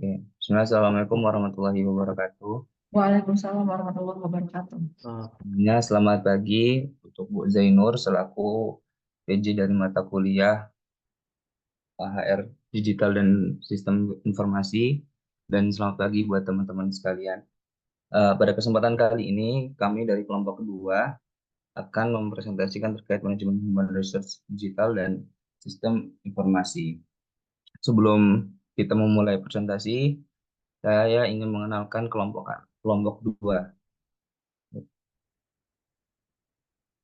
Oke. Bismillah, Assalamualaikum warahmatullahi wabarakatuh. Waalaikumsalam warahmatullahi wabarakatuh. Selamat pagi untuk Bu Zainur selaku PJ dari mata kuliah HR Digital dan Sistem Informasi, dan selamat pagi buat teman-teman sekalian. Pada kesempatan kali ini kami dari kelompok kedua akan mempresentasikan terkait manajemen human resource digital dan sistem informasi. Sebelum kita memulai presentasi, saya ingin mengenalkan kelompok dua.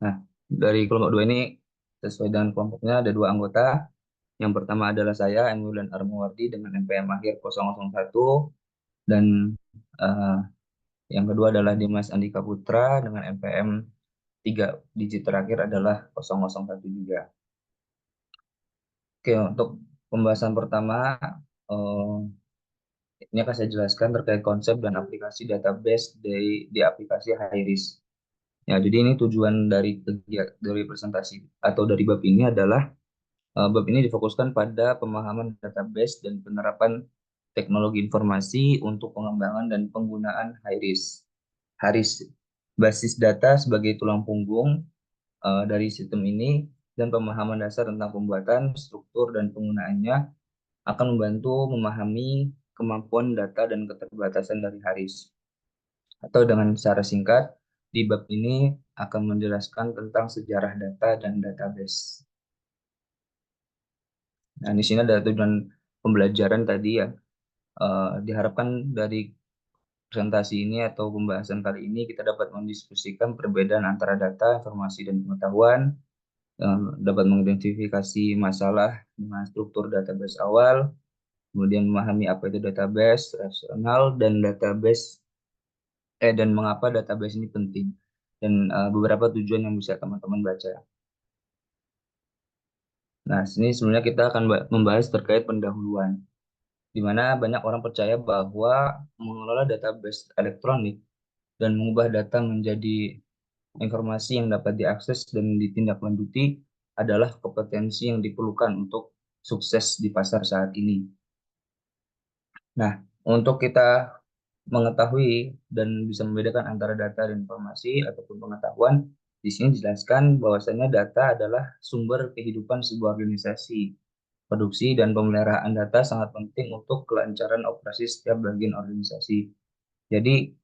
Nah, dari kelompok dua ini sesuai dengan kelompoknya ada dua anggota. Yang pertama adalah saya, Emiulan Armuwardi dengan NPM akhir 001, dan eh, yang kedua adalah Dimas Andika Putra dengan NPM 3 digit terakhir adalah 001 juga. Oke, untuk pembahasan pertama, eh, ini akan saya jelaskan terkait konsep dan aplikasi database di aplikasi HiRisk. Ya, jadi ini tujuan dari presentasi atau dari bab ini adalah bab ini difokuskan pada pemahaman database dan penerapan teknologi informasi untuk pengembangan dan penggunaan HiRisk. HiRisk basis data sebagai tulang punggung dari sistem ini, dan pemahaman dasar tentang pembuatan, struktur, dan penggunaannya akan membantu memahami kemampuan data dan keterbatasan dari HiRisk. Atau dengan secara singkat, di bab ini akan menjelaskan tentang sejarah data dan database. Nah, di sini ada tujuan pembelajaran tadi ya. Diharapkan dari presentasi ini atau pembahasan kali ini kita dapat mendiskusikan perbedaan antara data, informasi, dan pengetahuan, dapat mengidentifikasi masalah dengan struktur database awal, kemudian memahami apa itu database rasional dan mengapa database ini penting, dan beberapa tujuan yang bisa teman-teman baca. Nah, sini sebenarnya kita akan membahas terkait pendahuluan, di mana banyak orang percaya bahwa mengelola database elektronik dan mengubah data menjadi informasi yang dapat diakses dan ditindaklanjuti adalah kompetensi yang diperlukan untuk sukses di pasar saat ini. Nah, untuk kita mengetahui dan bisa membedakan antara data dan informasi ataupun pengetahuan, di sini dijelaskan bahwasanya data adalah sumber kehidupan sebuah organisasi. Produksi dan pemeliharaan data sangat penting untuk kelancaran operasi setiap bagian organisasi. Jadi,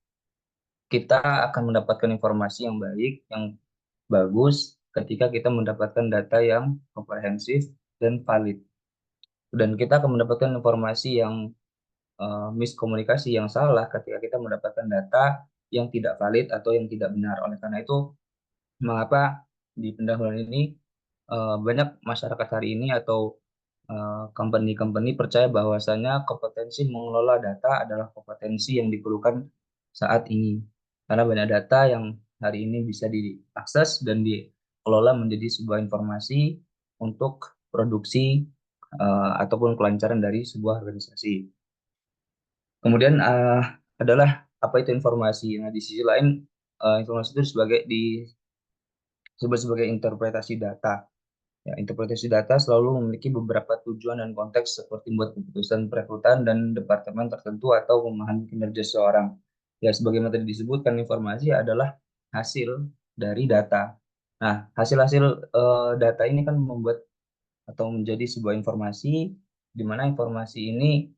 kita akan mendapatkan informasi yang baik, yang bagus ketika kita mendapatkan data yang komprehensif dan valid. Dan kita akan mendapatkan informasi yang miskomunikasi yang salah ketika kita mendapatkan data yang tidak valid atau yang tidak benar. Oleh karena itu, mengapa di pendahuluan ini banyak masyarakat hari ini atau company-company percaya bahwasanya kompetensi mengelola data adalah kompetensi yang diperlukan saat ini. Karena banyak data yang hari ini bisa diakses dan dikelola menjadi sebuah informasi untuk produksi ataupun kelancaran dari sebuah organisasi. Kemudian adalah apa itu informasi. Nah, di sisi lain informasi itu disebut sebagai interpretasi data. Ya, interpretasi data selalu memiliki beberapa tujuan dan konteks seperti membuat keputusan perekrutan dan departemen tertentu atau memahami kinerja seseorang. Ya, sebagaimana tadi disebutkan, informasi adalah hasil dari data. Nah, hasil-hasil data ini kan membuat atau menjadi sebuah informasi, di mana informasi ini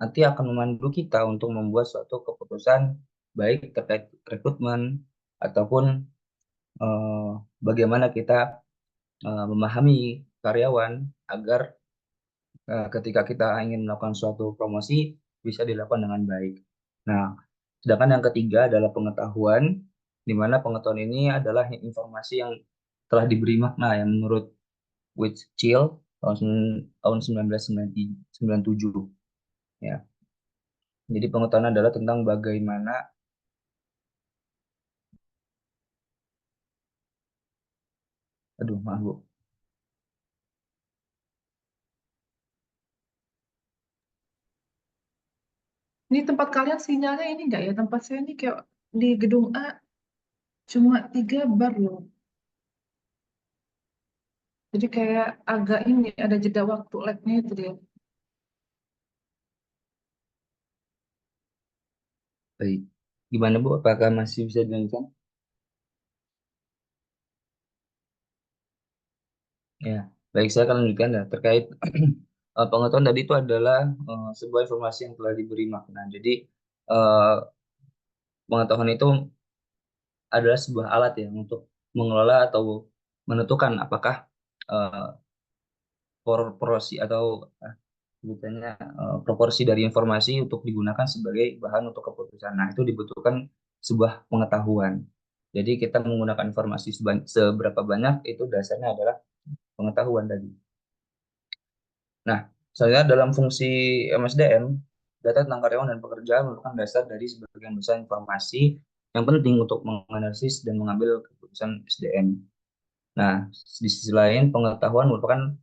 nanti akan memandu kita untuk membuat suatu keputusan baik terkait rekrutmen ataupun eh, bagaimana kita memahami karyawan agar ketika kita ingin melakukan suatu promosi bisa dilakukan dengan baik. Nah, sedangkan yang ketiga adalah pengetahuan, di mana pengetahuan ini adalah informasi yang telah diberi makna yang menurut Whitfield tahun 1997. Ya. Jadi pengetahuan adalah tentang bagaimana, aduh maaf Bu. Ini tempat kalian sinyalnya ini enggak ya? Tempat saya ini kayak di gedung A cuma 3 bar loh. Jadi kayak agak ini ada jeda waktu lag-nya itu dia. Baik. Gimana Bu? Apakah masih bisa dilanjutkan? Ya, baik, saya akan lanjutkan ya terkait pengetahuan tadi itu adalah sebuah informasi yang telah diberi makna. Jadi eh, pengetahuan itu adalah sebuah alat ya untuk mengelola atau menentukan apakah eh, proporsi atau sebutannya proporsi dari informasi untuk digunakan sebagai bahan untuk keputusan. Nah, itu dibutuhkan sebuah pengetahuan. Jadi kita menggunakan informasi seberapa banyak itu dasarnya adalah pengetahuan tadi. Nah, selanjutnya dalam fungsi MSDM, data tentang karyawan dan pekerja merupakan dasar dari sebagian besar informasi yang penting untuk menganalisis dan mengambil keputusan SDM. Nah, di sisi lain, pengetahuan merupakan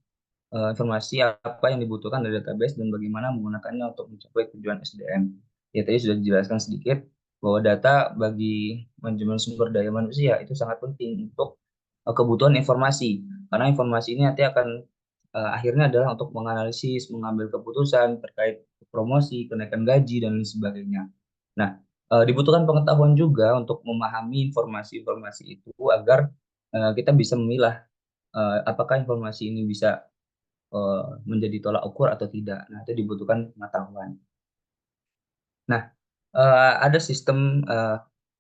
informasi apa yang dibutuhkan dari database dan bagaimana menggunakannya untuk mencapai tujuan SDM. Ya, tadi sudah dijelaskan sedikit bahwa data bagi manajemen sumber daya manusia itu sangat penting untuk kebutuhan informasi, karena informasi ini nanti akan akhirnya adalah untuk menganalisis, mengambil keputusan terkait promosi, kenaikan gaji, dan lain sebagainya. Nah, dibutuhkan pengetahuan juga untuk memahami informasi-informasi itu agar kita bisa memilah apakah informasi ini bisa menjadi tolak ukur atau tidak. Nah, itu dibutuhkan pengetahuan. Nah, ada sistem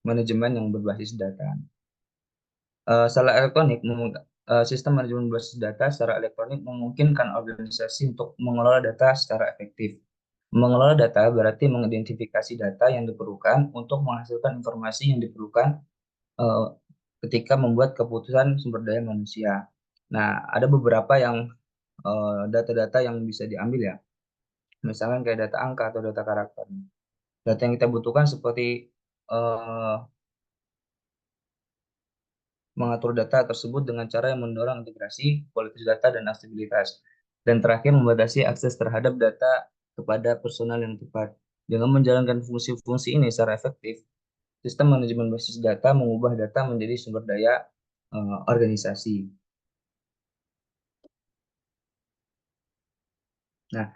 manajemen yang berbasis data. Secara elektronik, sistem manajemen berbasis data secara elektronik memungkinkan organisasi untuk mengelola data secara efektif. Mengelola data berarti mengidentifikasi data yang diperlukan untuk menghasilkan informasi yang diperlukan eh, ketika membuat keputusan sumber daya manusia. Nah, ada beberapa yang data-data yang bisa diambil ya, misalkan kayak data angka atau data karakter. Data yang kita butuhkan seperti eh, mengatur data tersebut dengan cara yang mendorong integrasi, kualitas data, dan aksesibilitas. Dan terakhir, membatasi akses terhadap data kepada personal yang tepat. Dengan menjalankan fungsi-fungsi ini secara efektif, sistem manajemen basis data mengubah data menjadi sumber daya organisasi. Nah,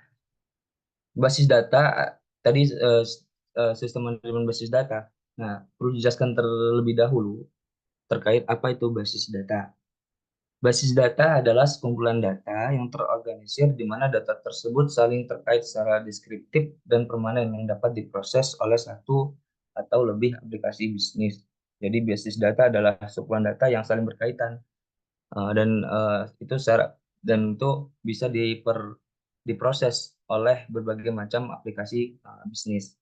basis data tadi sistem manajemen basis data. Nah, perlu dijelaskan terlebih dahulu terkait apa itu basis data. Basis data adalah sekumpulan data yang terorganisir di mana data tersebut saling terkait secara deskriptif dan permanen yang dapat diproses oleh satu atau lebih aplikasi bisnis. Jadi basis data adalah sekumpulan data yang saling berkaitan dan itu secara dan itu bisa diproses oleh berbagai macam aplikasi bisnis.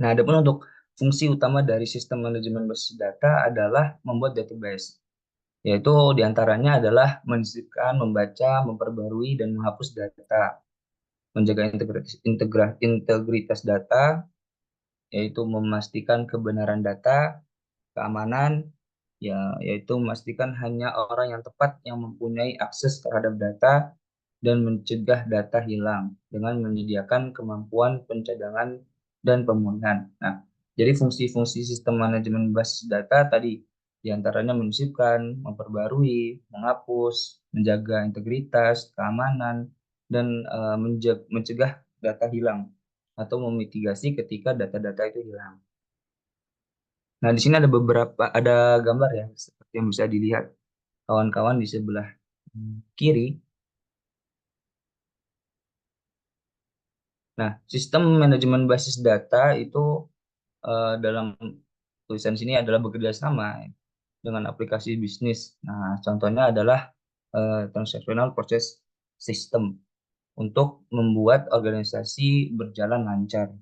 Nah, adapun untuk fungsi utama dari sistem manajemen basis data adalah membuat database, yaitu diantaranya adalah mensisipkan, membaca, memperbarui, dan menghapus data, menjaga integritas data, yaitu memastikan kebenaran data, keamanan, ya, yaitu memastikan hanya orang yang tepat yang mempunyai akses terhadap data dan mencegah data hilang dengan menyediakan kemampuan pencadangan dan pemulihan. Nah, jadi fungsi-fungsi sistem manajemen basis data tadi diantaranya menyisipkan, memperbarui, menghapus, menjaga integritas, keamanan, dan mencegah data hilang atau memitigasi ketika data-data itu hilang. Nah, di sini ada ada gambar ya, seperti yang bisa dilihat kawan-kawan di sebelah kiri. Nah, sistem manajemen basis data itu dalam tulisan sini adalah bekerja sama dengan aplikasi bisnis. Nah, contohnya adalah transactional process system untuk membuat organisasi berjalan lancar.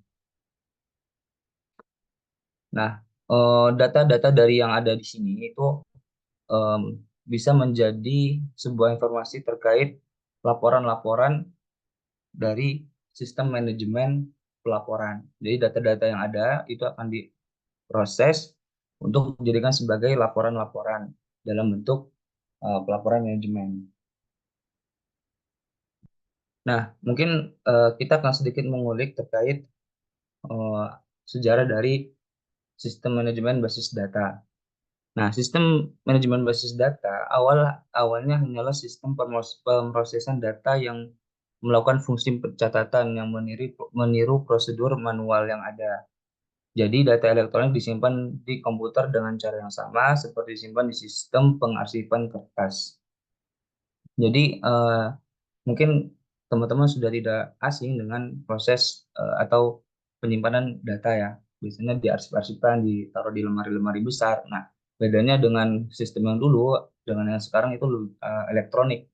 Nah, data-data dari yang ada di sini itu em, bisa menjadi sebuah informasi terkait laporan-laporan dari sistem manajemen pelaporan. Jadi data-data yang ada itu akan diproses untuk dijadikan sebagai laporan-laporan dalam bentuk pelaporan manajemen. Nah, mungkin kita akan sedikit mengulik terkait eh, sejarah dari sistem manajemen basis data. Nah, sistem manajemen basis data awalnya hanyalah sistem pemrosesan data yang melakukan fungsi pencatatan yang meniru prosedur manual yang ada. Jadi data elektronik disimpan di komputer dengan cara yang sama seperti disimpan di sistem pengarsipan kertas. Jadi mungkin teman-teman sudah tidak asing dengan proses atau penyimpanan data ya. Biasanya diarsip-arsipkan, ditaruh di lemari-lemari besar. Nah, bedanya dengan sistem yang dulu dengan yang sekarang itu elektronik,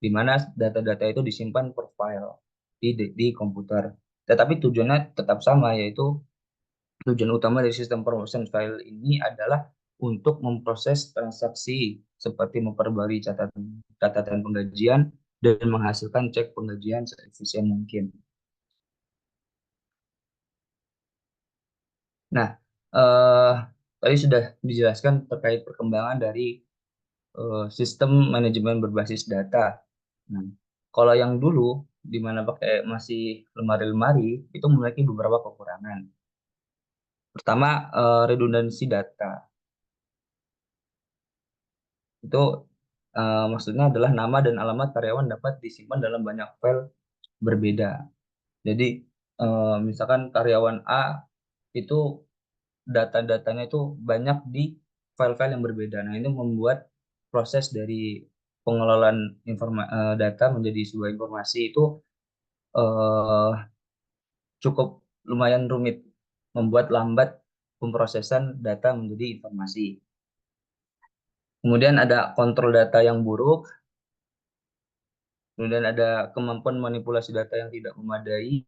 di mana data-data itu disimpan per file di komputer. Tetapi tujuannya tetap sama, yaitu tujuan utama dari sistem permohonan file ini adalah untuk memproses transaksi seperti memperbarui catatan penggajian dan menghasilkan cek penggajian seefisien mungkin. Nah, eh, tadi sudah dijelaskan terkait perkembangan dari sistem manajemen berbasis data. Nah, kalau yang dulu di mana pakai masih lemari-lemari itu memiliki beberapa kekurangan. Pertama, redundansi data. Itu maksudnya adalah nama dan alamat karyawan dapat disimpan dalam banyak file berbeda. Jadi misalkan karyawan A itu data-datanya itu banyak di file-file yang berbeda. Nah, ini membuat proses dari pengelolaan data menjadi sebuah informasi itu eh, cukup lumayan rumit, membuat lambat pemrosesan data menjadi informasi. Kemudian ada kontrol data yang buruk. Kemudian ada kemampuan manipulasi data yang tidak memadai,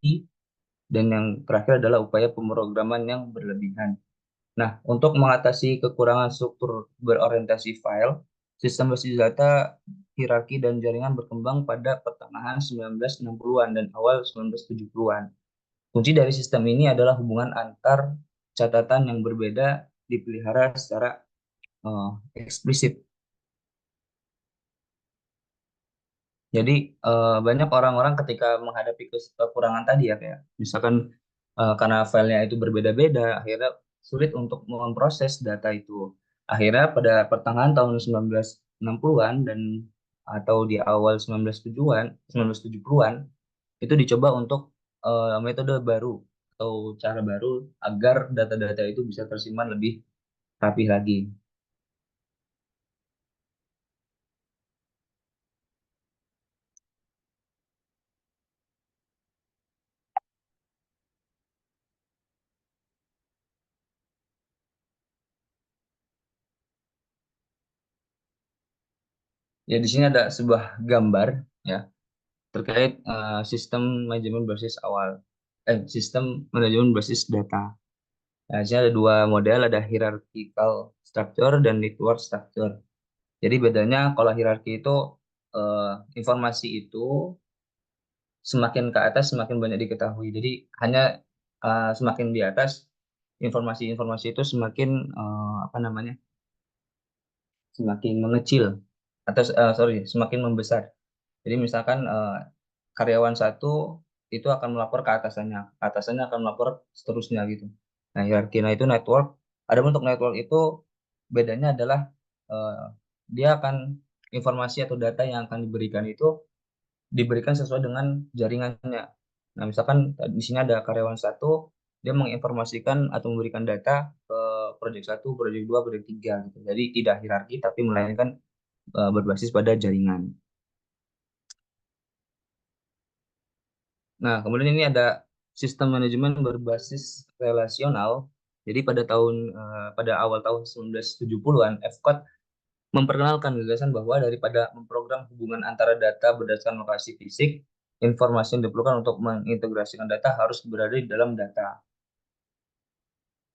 dan yang terakhir adalah upaya pemrograman yang berlebihan. Nah, untuk mengatasi kekurangan struktur berorientasi file, sistem basis data, hierarki, dan jaringan berkembang pada pertengahan 1960-an dan awal 1970-an. Kunci dari sistem ini adalah hubungan antar catatan yang berbeda dipelihara secara eksplisit. Jadi banyak orang-orang ketika menghadapi kekurangan tadi ya, kayak misalkan karena filenya itu berbeda-beda, akhirnya sulit untuk memproses data itu. Akhirnya pada pertengahan tahun 1960-an dan atau di awal 1970-an, 1970-an itu dicoba untuk metode baru atau cara baru agar data-data itu bisa tersimpan lebih rapi lagi. Ya, di sini ada sebuah gambar ya terkait sistem manajemen berbasis sistem manajemen berbasis data. Nah, di sini ada dua model, ada hierarchical structure dan network structure. Jadi bedanya kalau hierarki itu eh, informasi itu semakin ke atas semakin banyak diketahui. Jadi hanya semakin di atas informasi-informasi itu semakin apa namanya, semakin mengecil atau sorry, semakin membesar. Jadi misalkan karyawan satu itu akan melapor ke atasannya akan melapor seterusnya gitu. Nah, hierarki, nah itu network. Ada bentuk network itu bedanya adalah eh, dia akan informasi atau data yang akan diberikan itu diberikan sesuai dengan jaringannya. Nah, misalkan di sini ada karyawan satu, dia menginformasikan atau memberikan data ke proyek satu, proyek dua, proyek tiga gitu. Jadi tidak hierarki tapi melainkan berbasis pada jaringan. Nah, kemudian ini ada sistem manajemen berbasis relasional. Jadi pada awal tahun 1970-an, Fcott memperkenalkan gagasan bahwa daripada memprogram hubungan antara data berdasarkan lokasi fisik, informasi yang diperlukan untuk mengintegrasikan data harus berada di dalam data.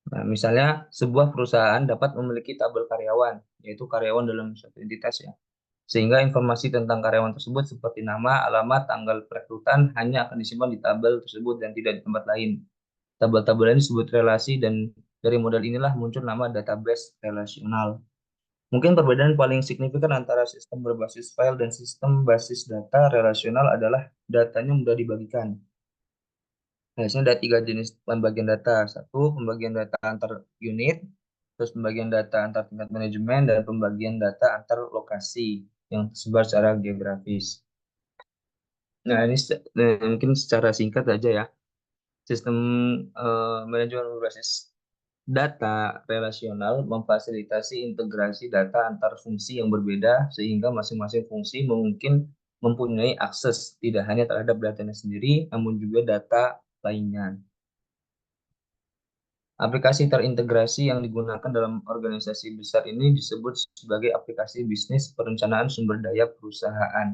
Nah, misalnya sebuah perusahaan dapat memiliki tabel karyawan, yaitu karyawan dalam suatu entitas ya. Sehingga informasi tentang karyawan tersebut seperti nama, alamat, tanggal perekrutan hanya akan disimpan di tabel tersebut dan tidak di tempat lain. Tabel-tabel ini disebut relasi dan dari model inilah muncul nama database relasional. Mungkin perbedaan paling signifikan antara sistem berbasis file dan sistem basis data relasional adalah datanya mudah dibagikan. Biasanya ada tiga jenis pembagian data. Satu, pembagian data antar unit, terus pembagian data antar tingkat manajemen, dan pembagian data antar lokasi yang tersebar secara geografis. Nah, ini mungkin secara singkat saja ya. Sistem manajemen berbasis Data relasional memfasilitasi integrasi data antar fungsi yang berbeda sehingga masing-masing fungsi mungkin mempunyai akses tidak hanya terhadap datanya sendiri, namun juga data lainnya. Aplikasi terintegrasi yang digunakan dalam organisasi besar ini disebut sebagai aplikasi bisnis perencanaan sumber daya perusahaan,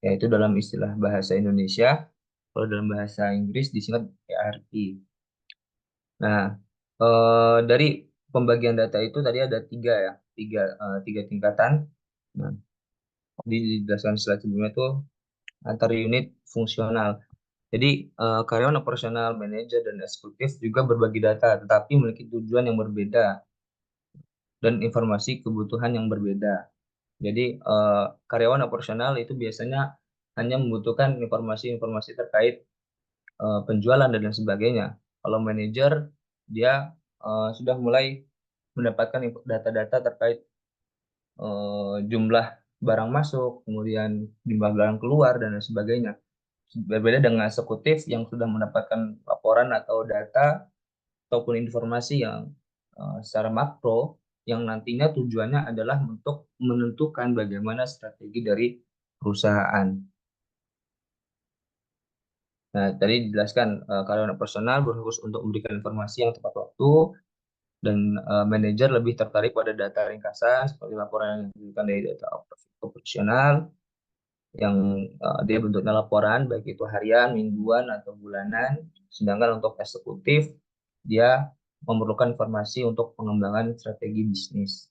yaitu dalam istilah bahasa Indonesia, kalau dalam bahasa Inggris disingkat ERP. Nah, dari pembagian data itu tadi ada tiga ya, tiga tingkatan. Nah, dijelaskan setelah sebelumnya itu antar unit fungsional. Jadi, karyawan operasional, manajer, dan eksekutif juga berbagi data, tetapi memiliki tujuan yang berbeda dan informasi kebutuhan yang berbeda. Jadi, karyawan operasional itu biasanya hanya membutuhkan informasi-informasi terkait penjualan dan lain sebagainya. Kalau manajer, dia sudah mulai mendapatkan data-data terkait jumlah barang masuk, kemudian jumlah barang keluar, dan lain sebagainya. Berbeda dengan eksekutif yang sudah mendapatkan laporan atau data ataupun informasi yang secara makro, yang nantinya tujuannya adalah untuk menentukan bagaimana strategi dari perusahaan. Nah, tadi dijelaskan karyawan personal berfokus untuk memberikan informasi yang tepat waktu, dan manajer lebih tertarik pada data ringkasan seperti laporan yang diberikan dari data operasional yang dia bentuknya laporan baik itu harian, mingguan atau bulanan. Sedangkan untuk eksekutif dia memerlukan informasi untuk pengembangan strategi bisnis.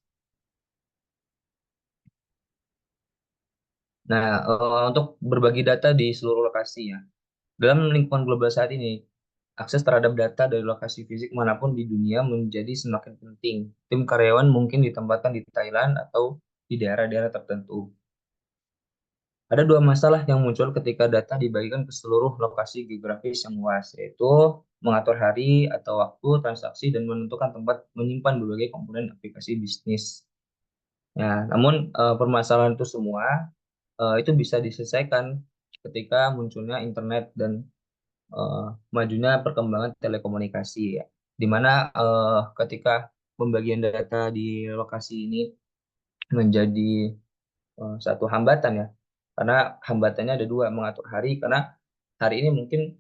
Nah, untuk berbagi data di seluruh lokasi ya. Dalam lingkungan global saat ini, akses terhadap data dari lokasi fisik manapun di dunia menjadi semakin penting. Tim karyawan mungkin ditempatkan di Thailand atau di daerah-daerah tertentu. Ada dua masalah yang muncul ketika data dibagikan ke seluruh lokasi geografis yang luas, yaitu mengatur hari atau waktu transaksi dan menentukan tempat menyimpan berbagai komponen aplikasi bisnis. Nah, namun permasalahan itu semua itu bisa diselesaikan ketika munculnya internet dan eh, majunya perkembangan telekomunikasi ya. Di mana ketika pembagian data di lokasi ini menjadi satu hambatan ya. Karena hambatannya ada dua, mengatur hari karena hari ini mungkin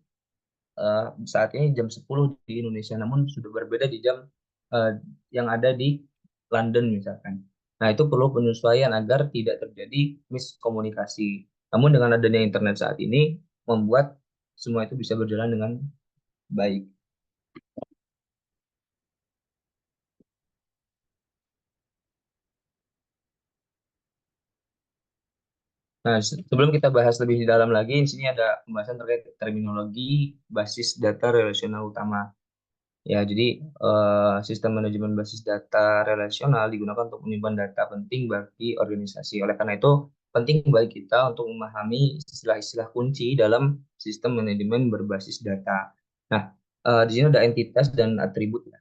eh, saat ini jam 10 di Indonesia, namun sudah berbeda di jam eh, yang ada di London misalkan. Nah, itu perlu penyesuaian agar tidak terjadi miskomunikasi. Namun dengan adanya internet saat ini membuat semua itu bisa berjalan dengan baik. Nah, sebelum kita bahas lebih dalam lagi, di sini ada pembahasan terkait terminologi basis data relasional utama. Ya, jadi sistem manajemen basis data relasional digunakan untuk menyimpan data penting bagi organisasi. Oleh karena itu, penting bagi kita untuk memahami istilah-istilah kunci dalam sistem manajemen berbasis data. Nah, di sini ada entitas dan atribut ya,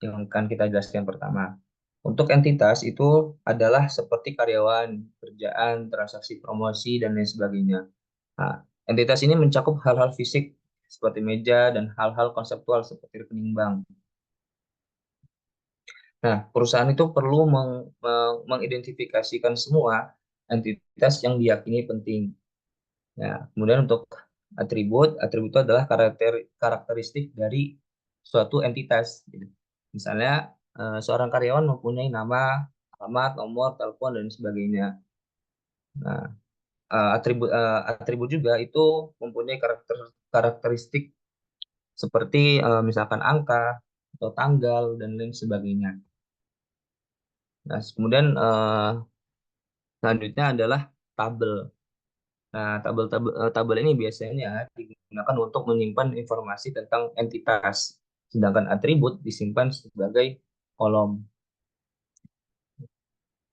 yang akan kita jelaskan pertama. Untuk entitas itu adalah seperti karyawan, kerjaan, transaksi promosi, dan lain sebagainya. Nah, entitas ini mencakup hal-hal fisik seperti meja dan hal-hal konseptual seperti rekening bank. Nah, perusahaan itu perlu mengidentifikasikan semua entitas yang diyakini penting. Nah, kemudian untuk atribut, atribut itu adalah karakteristik dari suatu entitas. Gitu. Misalnya, seorang karyawan mempunyai nama, alamat, nomor, telepon, dan sebagainya. Nah, atribut juga itu mempunyai karakteristik seperti misalkan angka atau tanggal dan lain sebagainya. Nah, kemudian selanjutnya adalah tabel. Nah, tabel ini biasanya digunakan untuk menyimpan informasi tentang entitas, sedangkan atribut disimpan sebagai kolom.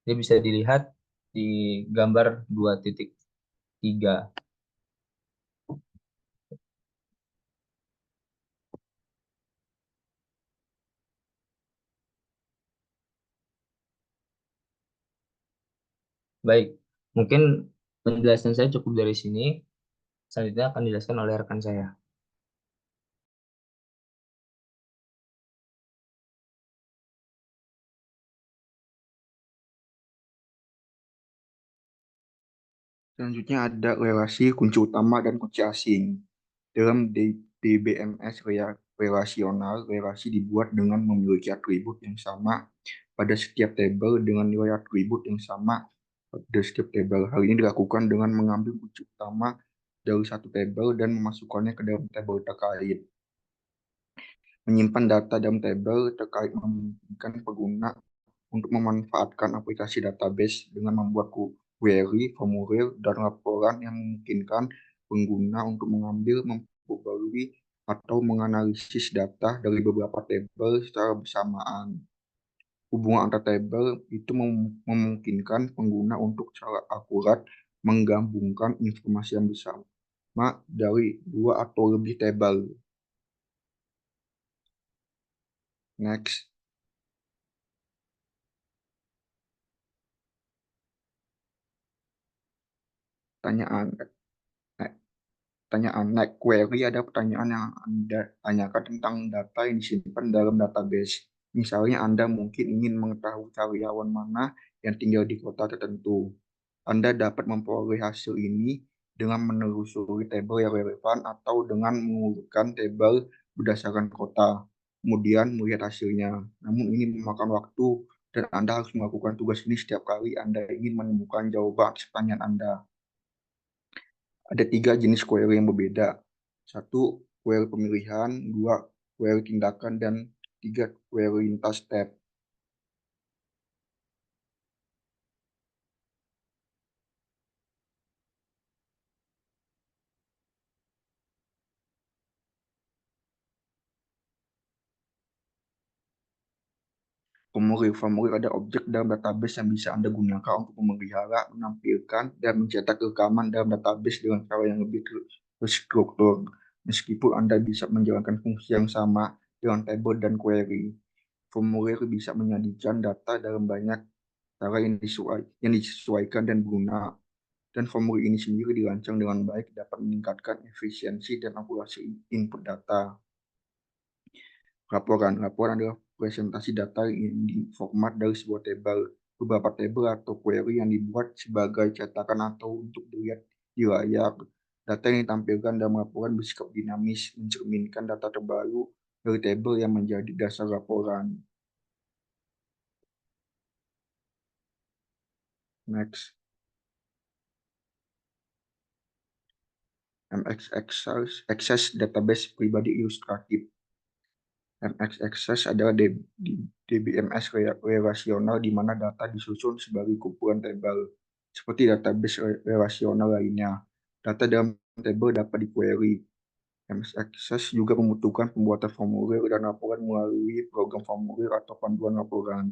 Ini bisa dilihat di gambar 2.3. Baik, mungkin penjelasan saya cukup dari sini. Selanjutnya akan dijelaskan oleh rekan saya. Selanjutnya ada relasi kunci utama dan kunci asing. Dalam DBMS relasional, relasi dibuat dengan memiliki atribut yang sama pada setiap tabel dengan nilai atribut yang sama pada setiap tabel. Hal ini dilakukan dengan mengambil kunci utama dari satu tabel dan memasukkannya ke dalam tabel terkait. Menyimpan data dalam tabel terkait memungkinkan pengguna untuk memanfaatkan aplikasi database dengan membuat query, formulir, dan laporan yang memungkinkan pengguna untuk mengambil, memperbarui, atau menganalisis data dari beberapa tabel secara bersamaan. Hubungan antar tabel itu memungkinkan pengguna untuk secara akurat menggabungkan informasi yang bersama dari dua atau lebih tabel. Next, pertanyaan. Pertanyaan next query ada pertanyaan yang Anda tanyakan tentang data yang disimpan dalam database. Misalnya Anda mungkin ingin mengetahui karyawan mana yang tinggal di kota tertentu. Anda dapat memperoleh hasil ini dengan menelusuri tabel yang relevan atau dengan mengurutkan tabel berdasarkan kota, kemudian melihat hasilnya. Namun ini memakan waktu dan Anda harus melakukan tugas ini setiap kali Anda ingin menemukan jawaban atas pertanyaan Anda. Ada 3 jenis query yang berbeda. 1, query pemilihan, 2, query tindakan, dan 3, query lintas tab. Formulir ada objek dalam database yang bisa Anda gunakan untuk memelihara, menampilkan, dan mencetak rekaman dalam database dengan cara yang lebih terstruktur. Meskipun Anda bisa menjalankan fungsi yang sama dengan tabel dan query, formulir bisa menyajikan data dalam banyak cara yang disesuaikan dan berguna. Dan formulir ini sendiri dirancang dengan baik dapat meningkatkan efisiensi dan akurasi input data. Laporan adalah presentasi data yang diformat dari sebuah tabel, beberapa tabel atau query yang dibuat sebagai cetakan atau untuk dilihat di layar. Data yang ditampilkan dalam laporan bersikap dinamis, mencerminkan data terbaru dari tabel yang menjadi dasar laporan. Next. MX Access Database Pribadi Ilustratif. MX Access adalah DBMS relasional di mana data disusun sebagai kumpulan tabel, seperti database relasional lainnya. Data dalam tabel dapat di-query. MX Access juga membutuhkan pembuatan formulir dan laporan melalui program formulir atau panduan laporan.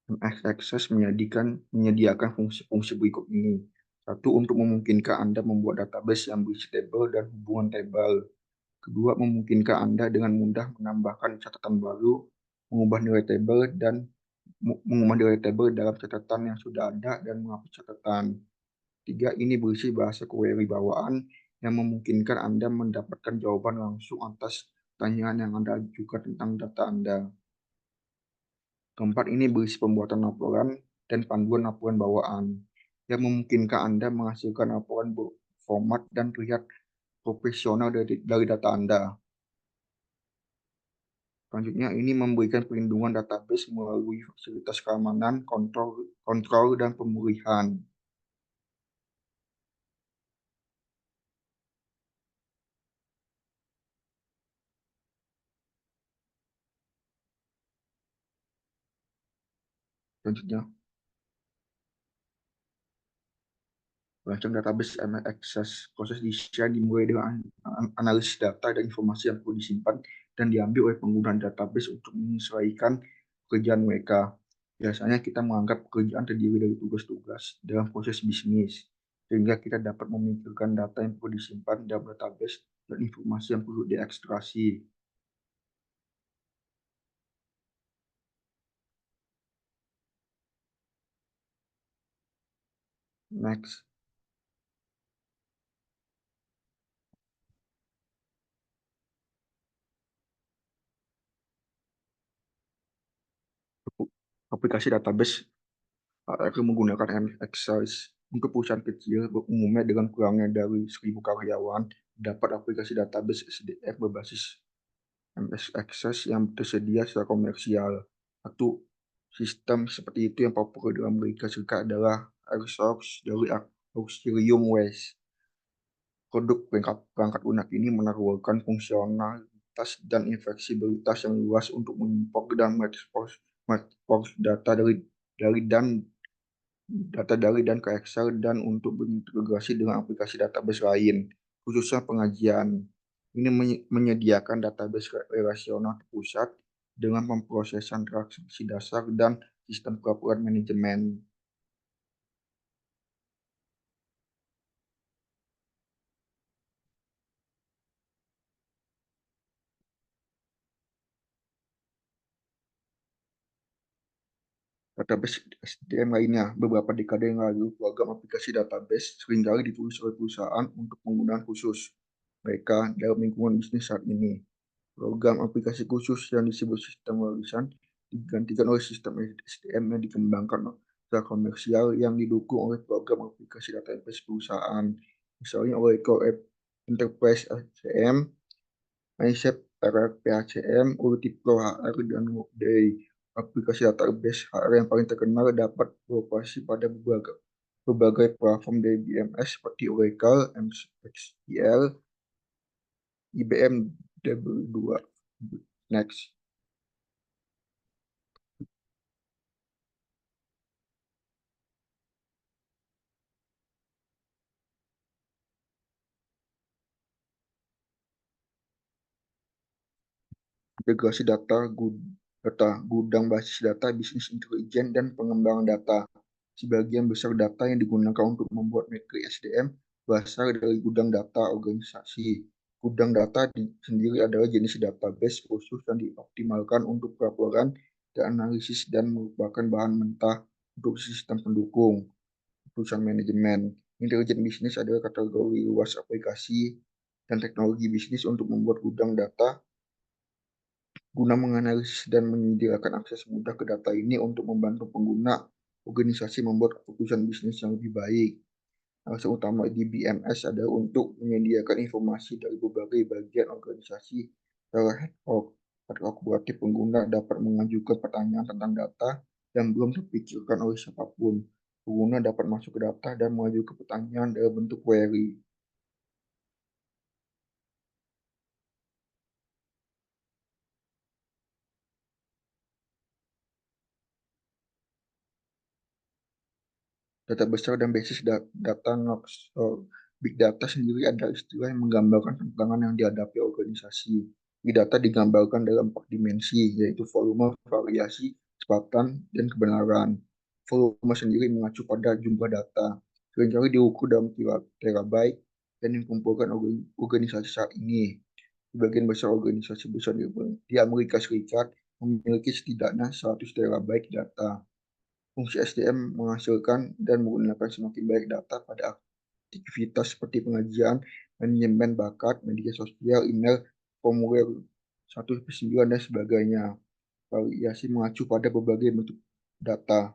MX Access menyediakan fungsi-fungsi berikut ini. 1, untuk memungkinkan Anda membuat database yang berisi tabel dan hubungan tabel. Kedua, memungkinkan Anda dengan mudah menambahkan catatan baru, mengubah nilai tabel dalam catatan yang sudah ada, dan menghapus catatan. 3, ini berisi bahasa query bawaan yang memungkinkan Anda mendapatkan jawaban langsung atas pertanyaan yang Anda ajukan tentang data Anda. Keempat, ini berisi pembuatan laporan dan panduan laporan bawaan yang memungkinkan Anda menghasilkan laporan berformat dan terlihat profesional dari data Anda. Selanjutnya, ini memberikan perlindungan database melalui fasilitas keamanan, kontrol dan pemulihan. Selanjutnya, rancang database ML Access. Proses desain dimulai dengan analisis data dan informasi yang perlu disimpan dan diambil oleh pengguna database untuk menyesuaikan pekerjaan mereka. Biasanya kita menganggap pekerjaan terdiri dari tugas-tugas dalam proses bisnis, sehingga kita dapat memikirkan data yang perlu disimpan dalam database dan informasi yang perlu diekstraksi. Next. Aplikasi database menggunakan MX Access. Untuk perusahaan kecil, umumnya dengan kurangnya dari 1.000 karyawan, dapat aplikasi database SDF berbasis MS Access yang tersedia secara komersial. Satu sistem seperti itu yang populer di Amerika Serikat adalah AirSource dari Auxilium West. Produk perangkat lunak ini menawarkan fungsionalitas dan fleksibilitas yang luas untuk mengimpor dan mengekspor data dari dan ke Excel dan untuk berintegrasi dengan aplikasi database lain, khususnya pengajian. Ini menyediakan database relasional terpusat dengan pemrosesan transaksi dasar dan sistem pelaporan manajemen. Database SDM lainnya, beberapa dekade yang lalu, program aplikasi database seringkali ditulis oleh perusahaan untuk penggunaan khusus mereka dalam lingkungan bisnis saat ini. Program aplikasi khusus yang disebut sistem warisan digantikan oleh sistem SDM yang dikembangkan secara komersial yang didukung oleh program aplikasi database perusahaan, misalnya Oracle Enterprise HCM, Mindset PHCM, Multipro HR, dan Workday. Aplikasi database HR yang paling terkenal dapat beroperasi pada berbagai platform dari BMS seperti Oracle, MSSQL, IBM W2. Next. Integrasi data gudang basis data, bisnis intelijen, dan pengembangan data. Sebagian besar data yang digunakan untuk membuat metrik SDM berasal dari gudang data organisasi. Gudang data sendiri adalah jenis database khusus yang dioptimalkan untuk pelaporan dan analisis dan merupakan bahan mentah untuk sistem pendukung perusahaan manajemen. Intelijen bisnis adalah kategori luas aplikasi dan teknologi bisnis untuk membuat gudang data guna menganalisis dan menyediakan akses mudah ke data ini untuk membantu pengguna organisasi membuat keputusan bisnis yang lebih baik. Alasan utama di BMS adalah untuk menyediakan informasi dari berbagai bagian organisasi secara ad hoc. Kolaboratif pengguna dapat mengajukan pertanyaan tentang data yang belum terpikirkan oleh siapapun. Pengguna dapat masuk ke data dan mengajukan pertanyaan dalam bentuk query. Data besar dan basis data big data sendiri adalah istilah yang menggambarkan tantangan yang dihadapi organisasi. Big data digambarkan dalam 4 dimensi, yaitu volume, variasi, kecepatan, dan kebenaran. Volume sendiri mengacu pada jumlah data, seringkali diukur dalam terabyte dan dikumpulkan organisasi saat ini. Sebagian besar organisasi besar di Amerika Serikat memiliki setidaknya 100 terabyte data. Fungsi SDM menghasilkan dan menggunakan semakin banyak data pada aktivitas seperti pengajian, manajemen bakat, media sosial, email, formulir 1/9, dan sebagainya. Variasi mengacu pada berbagai bentuk data.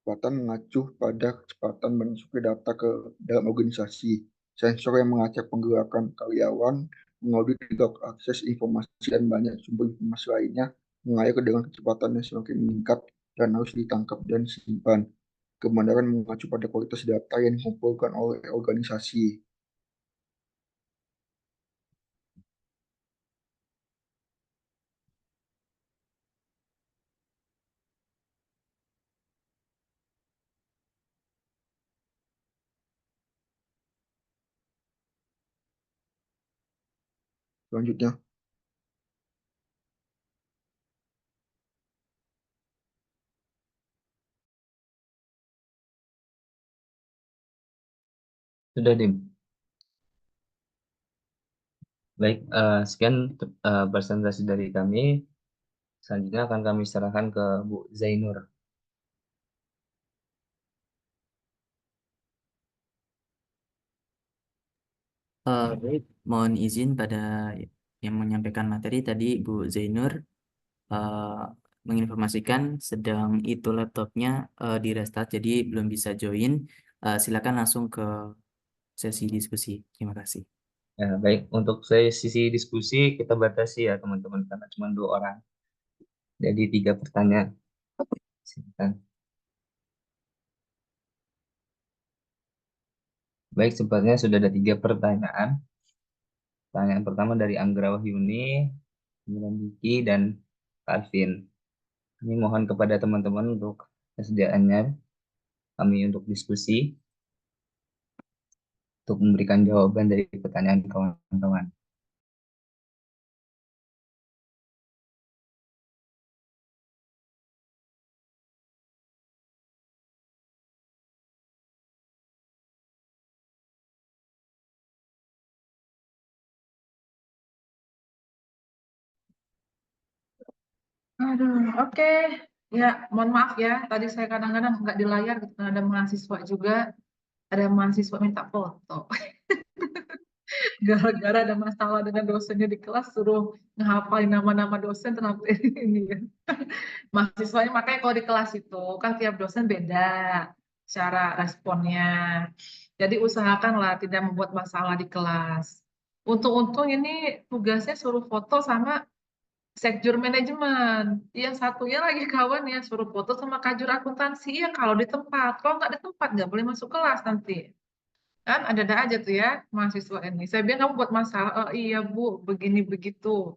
Kecepatan mengacu pada kecepatan masuknya data ke dalam organisasi. Sensor yang melacak penggerakan karyawan, mengaudit akses informasi dan banyak sumber informasi lainnya mengalir dengan kecepatan yang semakin meningkat dan harus ditangkap dan disimpan. Kebenaran mengacu pada kualitas data yang dikumpulkan oleh organisasi. Selanjutnya, Sudah, Dim. Baik, sekian presentasi dari kami. Selanjutnya akan kami serahkan ke Bu Zainur. Baik, mohon izin pada yang menyampaikan materi tadi Bu Zainur. eh, menginformasikan sedang itu laptopnya di restart, jadi belum bisa join. Silakan langsung ke sesi diskusi. Terima kasih. Ya, baik, untuk sisi diskusi kita batasi ya teman-teman, karena cuma 2 orang. Jadi 3 pertanyaan. Silakan. Baik, sepertinya sudah ada 3 pertanyaan. Pertanyaan pertama dari Anggra Wahyuni, kemudian Diki, dan Alvin. Kami mohon kepada teman-teman untuk kesediaannya kami untuk diskusi, untuk memberikan jawaban dari pertanyaan kawan-kawan. Aduh, oke. Ya, mohon maaf ya. Tadi saya kadang-kadang nggak di layar, gitu. Ada mahasiswa juga. Ada mahasiswa minta foto. Gara-gara ada masalah dengan dosennya di kelas, suruh ngehafalin nama-nama dosen, ternyata ini ya. Mahasiswanya, makanya kalau di kelas itu, kan tiap dosen beda cara responnya. Jadi usahakanlah tidak membuat masalah di kelas. Untung-untung ini tugasnya suruh foto sama sekjur manajemen. Yang satunya lagi kawan ya suruh foto sama kajur akuntansi. Ya kalau di tempat, kalau nggak di tempat nggak boleh masuk kelas nanti. Kan ada aja tuh ya mahasiswa ini. Saya bilang kamu buat masalah. Oh iya Bu, begini begitu.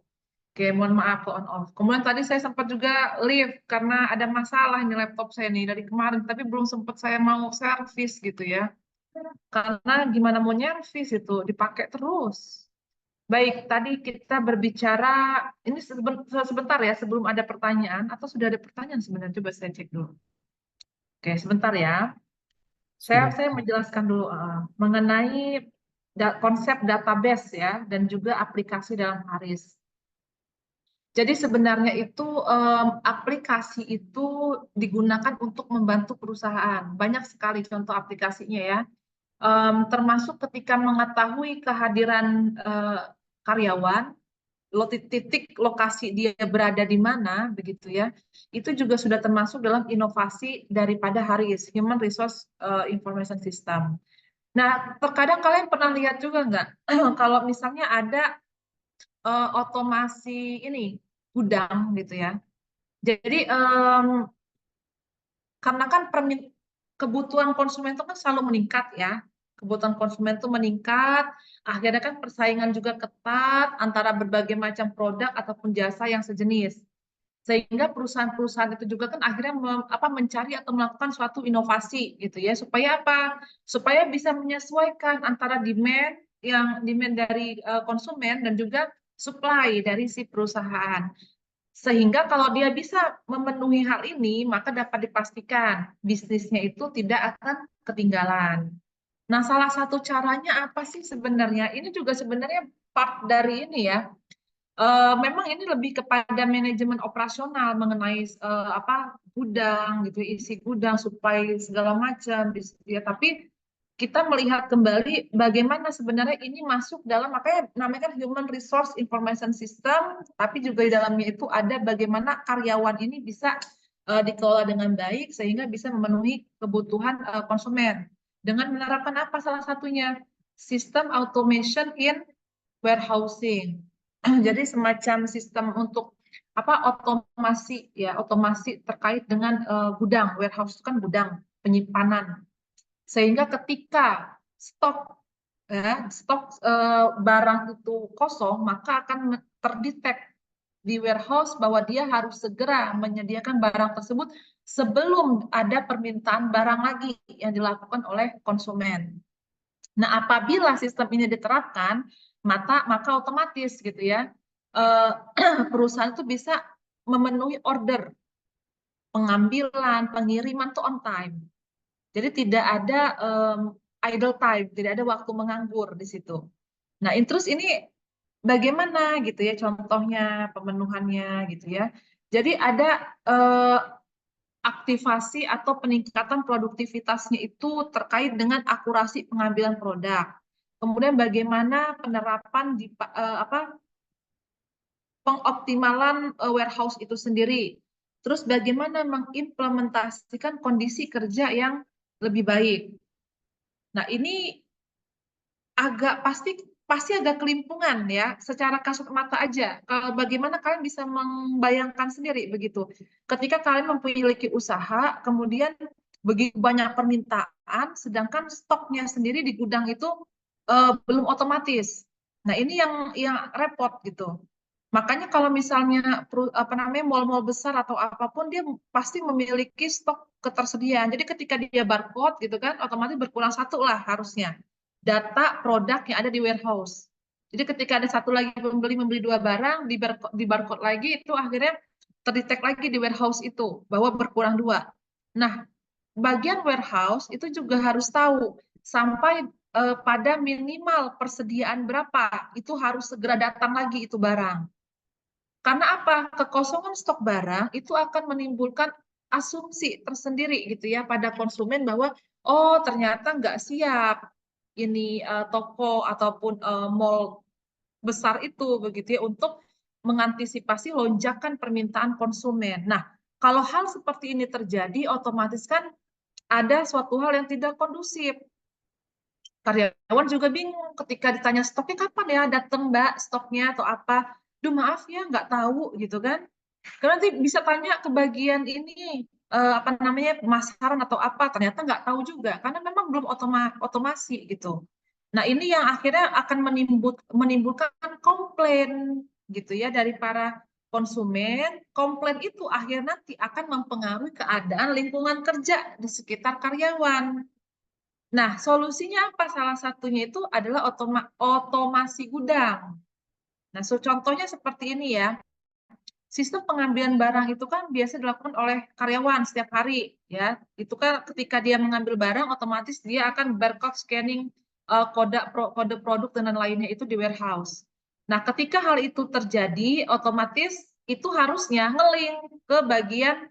Oke, mohon maaf on off. Kemudian tadi saya sempat juga leave karena ada masalah ini laptop saya nih dari kemarin, tapi belum sempat saya mau servis gitu ya. Karena gimana mau nyervis itu dipakai terus. Baik, tadi kita berbicara, ini sebentar ya, sebelum ada pertanyaan, atau sudah ada pertanyaan sebenarnya, coba saya cek dulu. Oke, sebentar ya. Sudah. Saya menjelaskan dulu mengenai konsep database ya, dan juga aplikasi dalam Haris. Jadi sebenarnya itu aplikasi itu digunakan untuk membantu perusahaan. Banyak sekali contoh aplikasinya ya. Termasuk ketika mengetahui kehadiran karyawan, titik lokasi dia berada di mana, begitu ya. Itu juga sudah termasuk dalam inovasi daripada HARIS, Human Resource Information System. Nah, terkadang kalian pernah lihat juga nggak, kalau misalnya ada otomasi ini gudang gitu ya. Jadi karena kan kebutuhan konsumen itu kan selalu meningkat ya. Kebutuhan konsumen itu meningkat, akhirnya kan persaingan juga ketat antara berbagai macam produk ataupun jasa yang sejenis. Sehingga perusahaan-perusahaan itu juga kan akhirnya mencari atau melakukan suatu inovasi gitu ya. Supaya apa? Supaya bisa menyesuaikan antara demand dari konsumen dan juga supply dari si perusahaan. Sehingga kalau dia bisa memenuhi hal ini, maka dapat dipastikan bisnisnya itu tidak akan ketinggalan. Nah, salah satu caranya apa sih sebenarnya? Ini juga sebenarnya part dari ini ya. Memang ini lebih kepada manajemen operasional mengenai apa gudang gitu, isi gudang, supply segala macam, ya. Tapi kita melihat kembali bagaimana sebenarnya ini masuk dalam, makanya namanya kan Human Resource Information System, tapi juga di dalamnya itu ada bagaimana karyawan ini bisa dikelola dengan baik sehingga bisa memenuhi kebutuhan konsumen dengan menerapkan apa salah satunya sistem automation in warehousing. Jadi semacam sistem untuk apa otomasi ya, otomasi terkait dengan gudang. Warehouse itu kan gudang penyimpanan, sehingga ketika stok barang itu kosong, maka akan terdetek di warehouse bahwa dia harus segera menyediakan barang tersebut sebelum ada permintaan barang lagi yang dilakukan oleh konsumen. Nah, apabila sistem ini diterapkan, maka otomatis gitu ya, perusahaan itu bisa memenuhi order pengambilan, pengiriman tuh on time. Jadi tidak ada idle time, tidak ada waktu menganggur di situ. Nah, terus ini bagaimana gitu ya contohnya pemenuhannya gitu ya. Jadi ada aktivasi atau peningkatan produktivitasnya itu terkait dengan akurasi pengambilan produk. Kemudian bagaimana penerapan di pengoptimalan warehouse itu sendiri. Terus bagaimana mengimplementasikan kondisi kerja yang lebih baik. Nah, ini agak pasti agak kelimpungan ya, secara kasat mata aja. Kalau bagaimana kalian bisa membayangkan sendiri begitu. Ketika kalian memiliki usaha, kemudian begitu banyak permintaan, sedangkan stoknya sendiri di gudang itu belum otomatis. Nah, ini yang repot gitu. Makanya kalau misalnya mall-mall besar atau apapun dia pasti memiliki stok ketersediaan. Jadi ketika dia barcode gitu kan, otomatis berkurang satu lah harusnya data produk yang ada di warehouse. Jadi ketika ada satu lagi pembeli membeli dua barang di barcode lagi itu akhirnya terdetek lagi di warehouse itu bahwa berkurang dua. Nah, bagian warehouse itu juga harus tahu sampai pada minimal persediaan berapa itu harus segera datang lagi itu barang. Karena apa? Kekosongan stok barang itu akan menimbulkan asumsi tersendiri gitu ya pada konsumen bahwa oh ternyata nggak siap ini toko ataupun mall besar itu begitu ya untuk mengantisipasi lonjakan permintaan konsumen. Nah, kalau hal seperti ini terjadi otomatis kan ada suatu hal yang tidak kondusif. Karyawan juga bingung ketika ditanya stoknya kapan ya datang Mbak stoknya atau apa. Duh maaf ya nggak tahu gitu kan. Karena nanti bisa tanya ke bagian ini pemasaran atau apa ternyata nggak tahu juga karena memang belum otomasi gitu. Nah ini yang akhirnya akan menimbulkan komplain gitu ya dari para konsumen. Komplain itu akhirnya nanti akan mempengaruhi keadaan lingkungan kerja di sekitar karyawan. Nah, solusinya apa? Salah satunya itu adalah otomasi gudang. Nah, contohnya seperti ini ya. Sistem pengambilan barang itu kan biasa dilakukan oleh karyawan setiap hari, ya. Itu kan ketika dia mengambil barang, otomatis dia akan barcode scanning kode produk dan lainnya itu di warehouse. Nah, ketika hal itu terjadi, otomatis itu harusnya nge-link ke bagian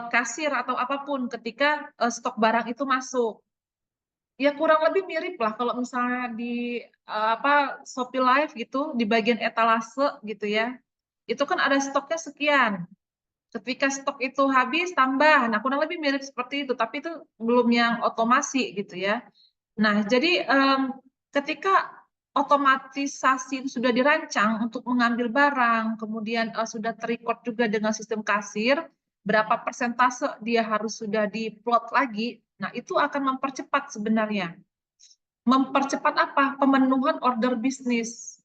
kasir atau apapun ketika stok barang itu masuk. Ya kurang lebih mirip lah kalau misalnya di Shopee Live gitu di bagian etalase gitu ya. Itu kan ada stoknya sekian. Ketika stok itu habis tambah. Nah, kurang lebih mirip seperti itu, tapi itu belum yang otomasi gitu ya. Nah, jadi ketika otomatisasi sudah dirancang untuk mengambil barang, kemudian sudah terrecord juga dengan sistem kasir, berapa persentase dia harus sudah diplot lagi. Nah, itu akan mempercepat sebenarnya. Mempercepat apa? Pemenuhan order bisnis.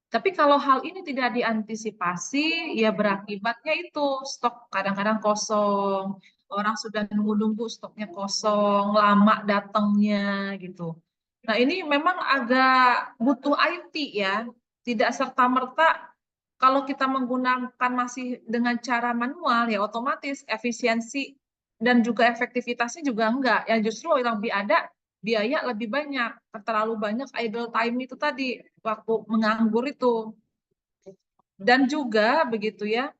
Tapi kalau hal ini tidak diantisipasi, ya berakibatnya itu stok kadang-kadang kosong, orang sudah nunggu-nunggu stoknya kosong, lama datangnya gitu. Nah ini memang agak butuh IT ya, tidak serta-merta kalau kita menggunakan masih dengan cara manual ya otomatis efisiensi dan juga efektivitasnya juga enggak. Ya justru yang lebih ada biaya lebih banyak, terlalu banyak idle time itu tadi, waktu menganggur itu. Dan juga begitu ya,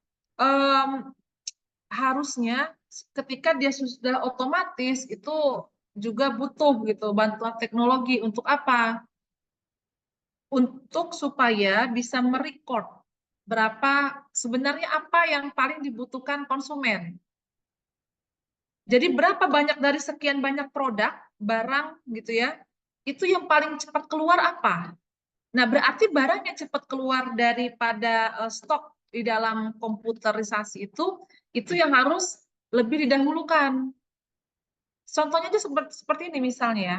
harusnya ketika dia sudah otomatis itu juga butuh gitu bantuan teknologi untuk apa? Untuk supaya bisa merecord berapa sebenarnya apa yang paling dibutuhkan konsumen. Jadi berapa banyak dari sekian banyak produk, barang gitu ya, itu yang paling cepat keluar apa? Nah, berarti barang yang cepat keluar daripada stok di dalam komputerisasi itu yang harus lebih didahulukan. Contohnya aja seperti ini misalnya ya.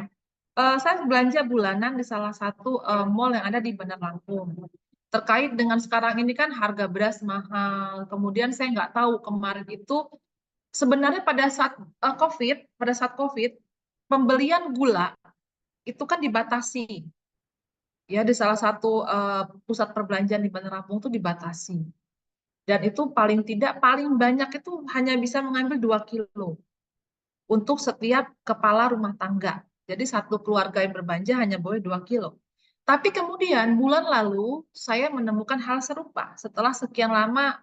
Saya belanja bulanan di salah satu mall yang ada di Bandar Lampung. Terkait dengan sekarang ini kan harga beras mahal. Kemudian saya nggak tahu kemarin itu sebenarnya pada saat COVID, pembelian gula itu kan dibatasi. Ya, di salah satu pusat perbelanjaan di Bandar Lampung itu dibatasi. Dan itu paling banyak itu hanya bisa mengambil 2 kilo untuk setiap kepala rumah tangga. Jadi satu keluarga yang berbelanja hanya boleh 2 kilo. Tapi kemudian bulan lalu saya menemukan hal serupa setelah sekian lama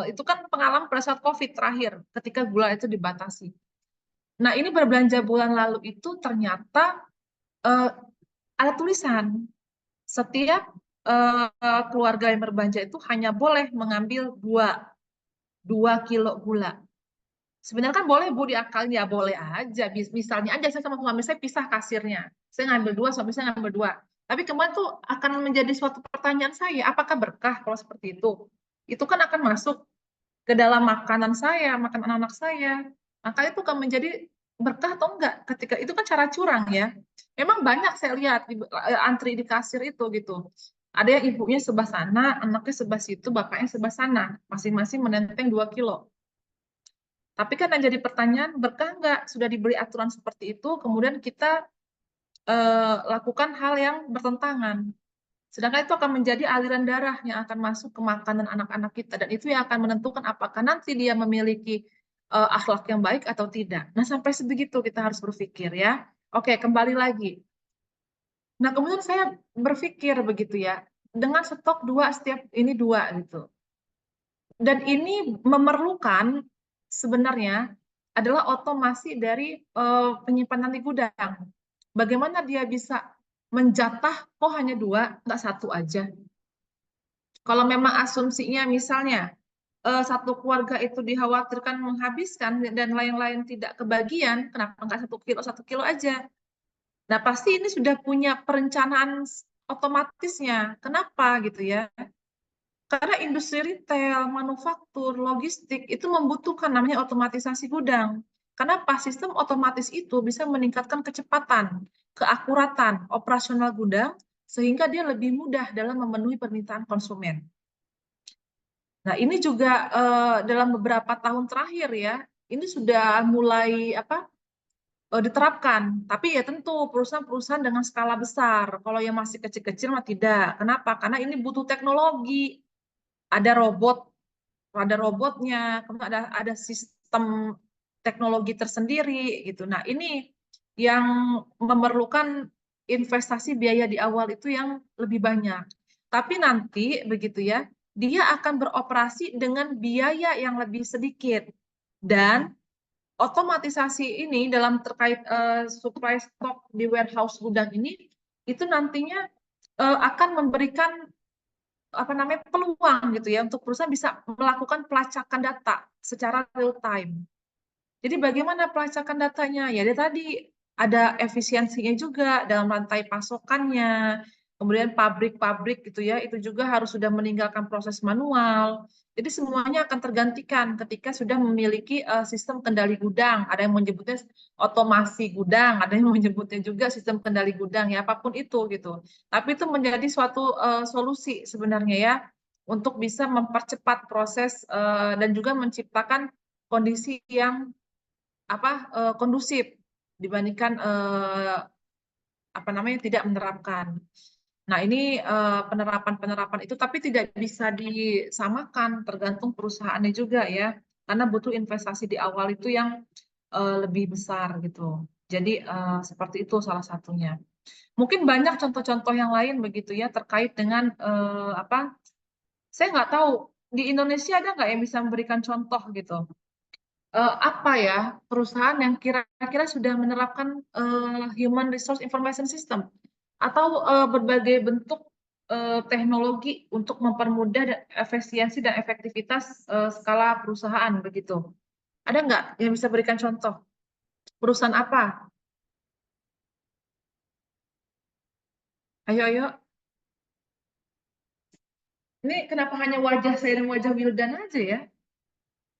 itu kan pengalaman pada saat COVID terakhir ketika gula itu dibatasi. Nah ini berbelanja bulan lalu itu ternyata ada tulisan setiap keluarga yang berbelanja itu hanya boleh mengambil 2 kilo gula. Sebenarnya kan boleh Bu diakalin, ya boleh aja. Misalnya aja saya sama suami saya pisah kasirnya. Saya ngambil 2, suami saya ngambil 2. Tapi kemarin tuh akan menjadi suatu pertanyaan saya, apakah berkah kalau seperti itu? Itu kan akan masuk ke dalam makanan saya, makan anak-anak saya. Maka itu akan menjadi berkah atau enggak ketika itu kan cara curang ya. Memang banyak saya lihat antri di kasir itu gitu. Ada yang ibunya sebelah sana, anaknya sebelah situ, bapaknya sebelah sana. Masing-masing menenteng 2 kilo. Tapi kan yang jadi pertanyaan, berkah enggak? Sudah diberi aturan seperti itu, kemudian kita lakukan hal yang bertentangan. Sedangkan itu akan menjadi aliran darah yang akan masuk ke makanan anak-anak kita. Dan itu yang akan menentukan apakah nanti dia memiliki akhlak yang baik atau tidak. Nah, sampai sebegitu kita harus berpikir ya. Oke, kembali lagi. Nah, kemudian saya berpikir begitu ya, dengan stok 2 setiap ini 2 gitu. Dan ini memerlukan sebenarnya adalah otomasi dari penyimpanan di gudang. Bagaimana dia bisa menjatah, kok hanya 2, nggak 1 aja. Kalau memang asumsinya misalnya satu keluarga itu dikhawatirkan menghabiskan dan lain-lain tidak kebagian, kenapa nggak 1 kilo aja? Nah, pasti ini sudah punya perencanaan otomatisnya. Kenapa gitu ya? Karena industri retail, manufaktur, logistik itu membutuhkan namanya otomatisasi gudang. Kenapa? Sistem otomatis itu bisa meningkatkan kecepatan, keakuratan operasional gudang sehingga dia lebih mudah dalam memenuhi permintaan konsumen. Nah, ini juga dalam beberapa tahun terakhir ya, ini sudah mulai diterapkan. Tapi ya tentu perusahaan-perusahaan dengan skala besar. Kalau yang masih kecil-kecil mah tidak. Kenapa? Karena ini butuh teknologi. Ada robotnya, kemudian ada sistem teknologi tersendiri gitu. Nah, ini yang memerlukan investasi biaya di awal itu yang lebih banyak. Tapi nanti begitu ya, dia akan beroperasi dengan biaya yang lebih sedikit. Dan otomatisasi ini dalam terkait supply stok di warehouse gudang ini itu nantinya akan memberikan peluang gitu ya untuk perusahaan bisa melakukan pelacakan data secara real time. Jadi bagaimana pelacakan datanya? Ya dia tadi ada efisiensinya juga dalam rantai pasokannya. Kemudian pabrik-pabrik gitu ya, itu juga harus sudah meninggalkan proses manual. Jadi semuanya akan tergantikan ketika sudah memiliki sistem kendali gudang. Ada yang menyebutnya otomasi gudang, ada yang menyebutnya juga sistem kendali gudang ya, apapun itu gitu. Tapi itu menjadi suatu solusi sebenarnya ya untuk bisa mempercepat proses dan juga menciptakan kondisi yang kondusif dibandingkan tidak menerapkan. Nah, ini penerapan-penerapan itu tapi tidak bisa disamakan tergantung perusahaannya juga ya. Karena butuh investasi di awal itu yang lebih besar gitu. Jadi seperti itu salah satunya. Mungkin banyak contoh-contoh yang lain begitu ya terkait dengan saya nggak tahu di Indonesia ada nggak yang bisa memberikan contoh gitu apa ya perusahaan yang kira-kira sudah menerapkan Human Resource Information System atau berbagai bentuk teknologi untuk mempermudah efisiensi dan efektivitas skala perusahaan begitu. Ada nggak yang bisa berikan contoh? Perusahaan apa? Ayo, ayo. Ini kenapa hanya wajah saya dan wajah Wildan aja ya?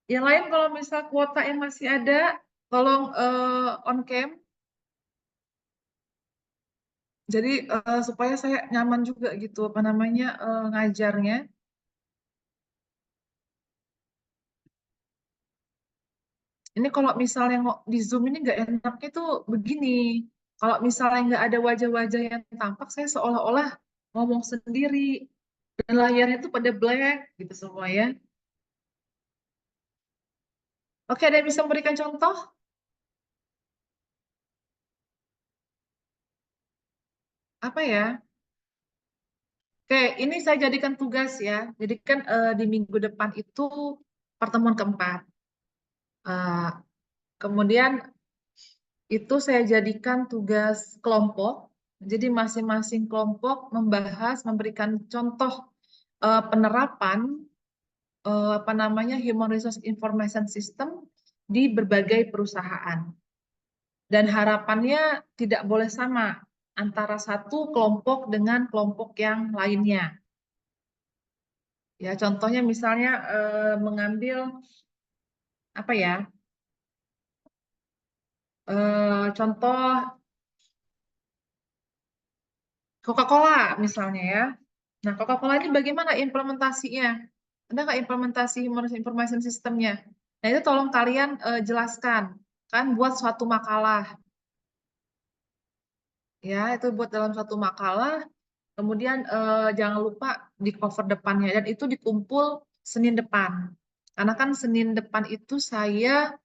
Yang lain kalau misal kuota yang masih ada, tolong on cam. Jadi supaya saya nyaman juga gitu ngajarnya. Ini kalau misalnya di Zoom ini nggak enaknya tuh begini. Kalau misalnya nggak ada wajah-wajah yang tampak, saya seolah-olah ngomong sendiri. Dan layarnya tuh pada black gitu semua ya. Oke, ada yang bisa memberikan contoh? Apa ya? Oke, ini saya jadikan tugas ya. Jadi kan di minggu depan itu pertemuan keempat. Kemudian itu saya jadikan tugas kelompok Jadi masing-masing kelompok membahas, memberikan contoh penerapan Human Resource Information System di berbagai perusahaan. Dan harapannya tidak boleh sama antara satu kelompok dengan kelompok yang lainnya. Ya, contohnya misalnya mengambil apa ya? Contoh Coca-Cola misalnya ya. Nah, Coca-Cola ini bagaimana implementasinya? Ada nggak implementasi Human Information System-nya? Nah, itu tolong kalian jelaskan. Kan buat suatu makalah. Ya, itu buat dalam suatu makalah. Kemudian jangan lupa di cover depannya. Dan itu dikumpul Senin depan. Karena kan Senin depan itu saya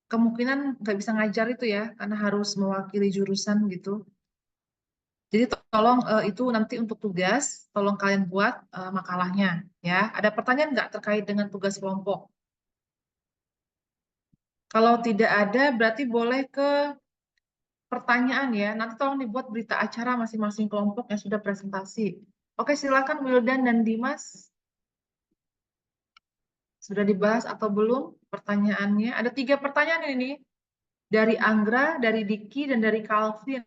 kemungkinan nggak bisa ngajar itu ya. Karena harus mewakili jurusan gitu. Jadi tolong itu nanti untuk tugas, tolong kalian buat makalahnya ya. Ada pertanyaan nggak terkait dengan tugas kelompok? Kalau tidak ada, berarti boleh ke pertanyaan ya. Nanti tolong dibuat berita acara masing-masing kelompok yang sudah presentasi. Oke, silakan Wildan dan Dimas. Sudah dibahas atau belum pertanyaannya? Ada 3 pertanyaan ini. Dari Anggra, dari Diki, dan dari Calvin.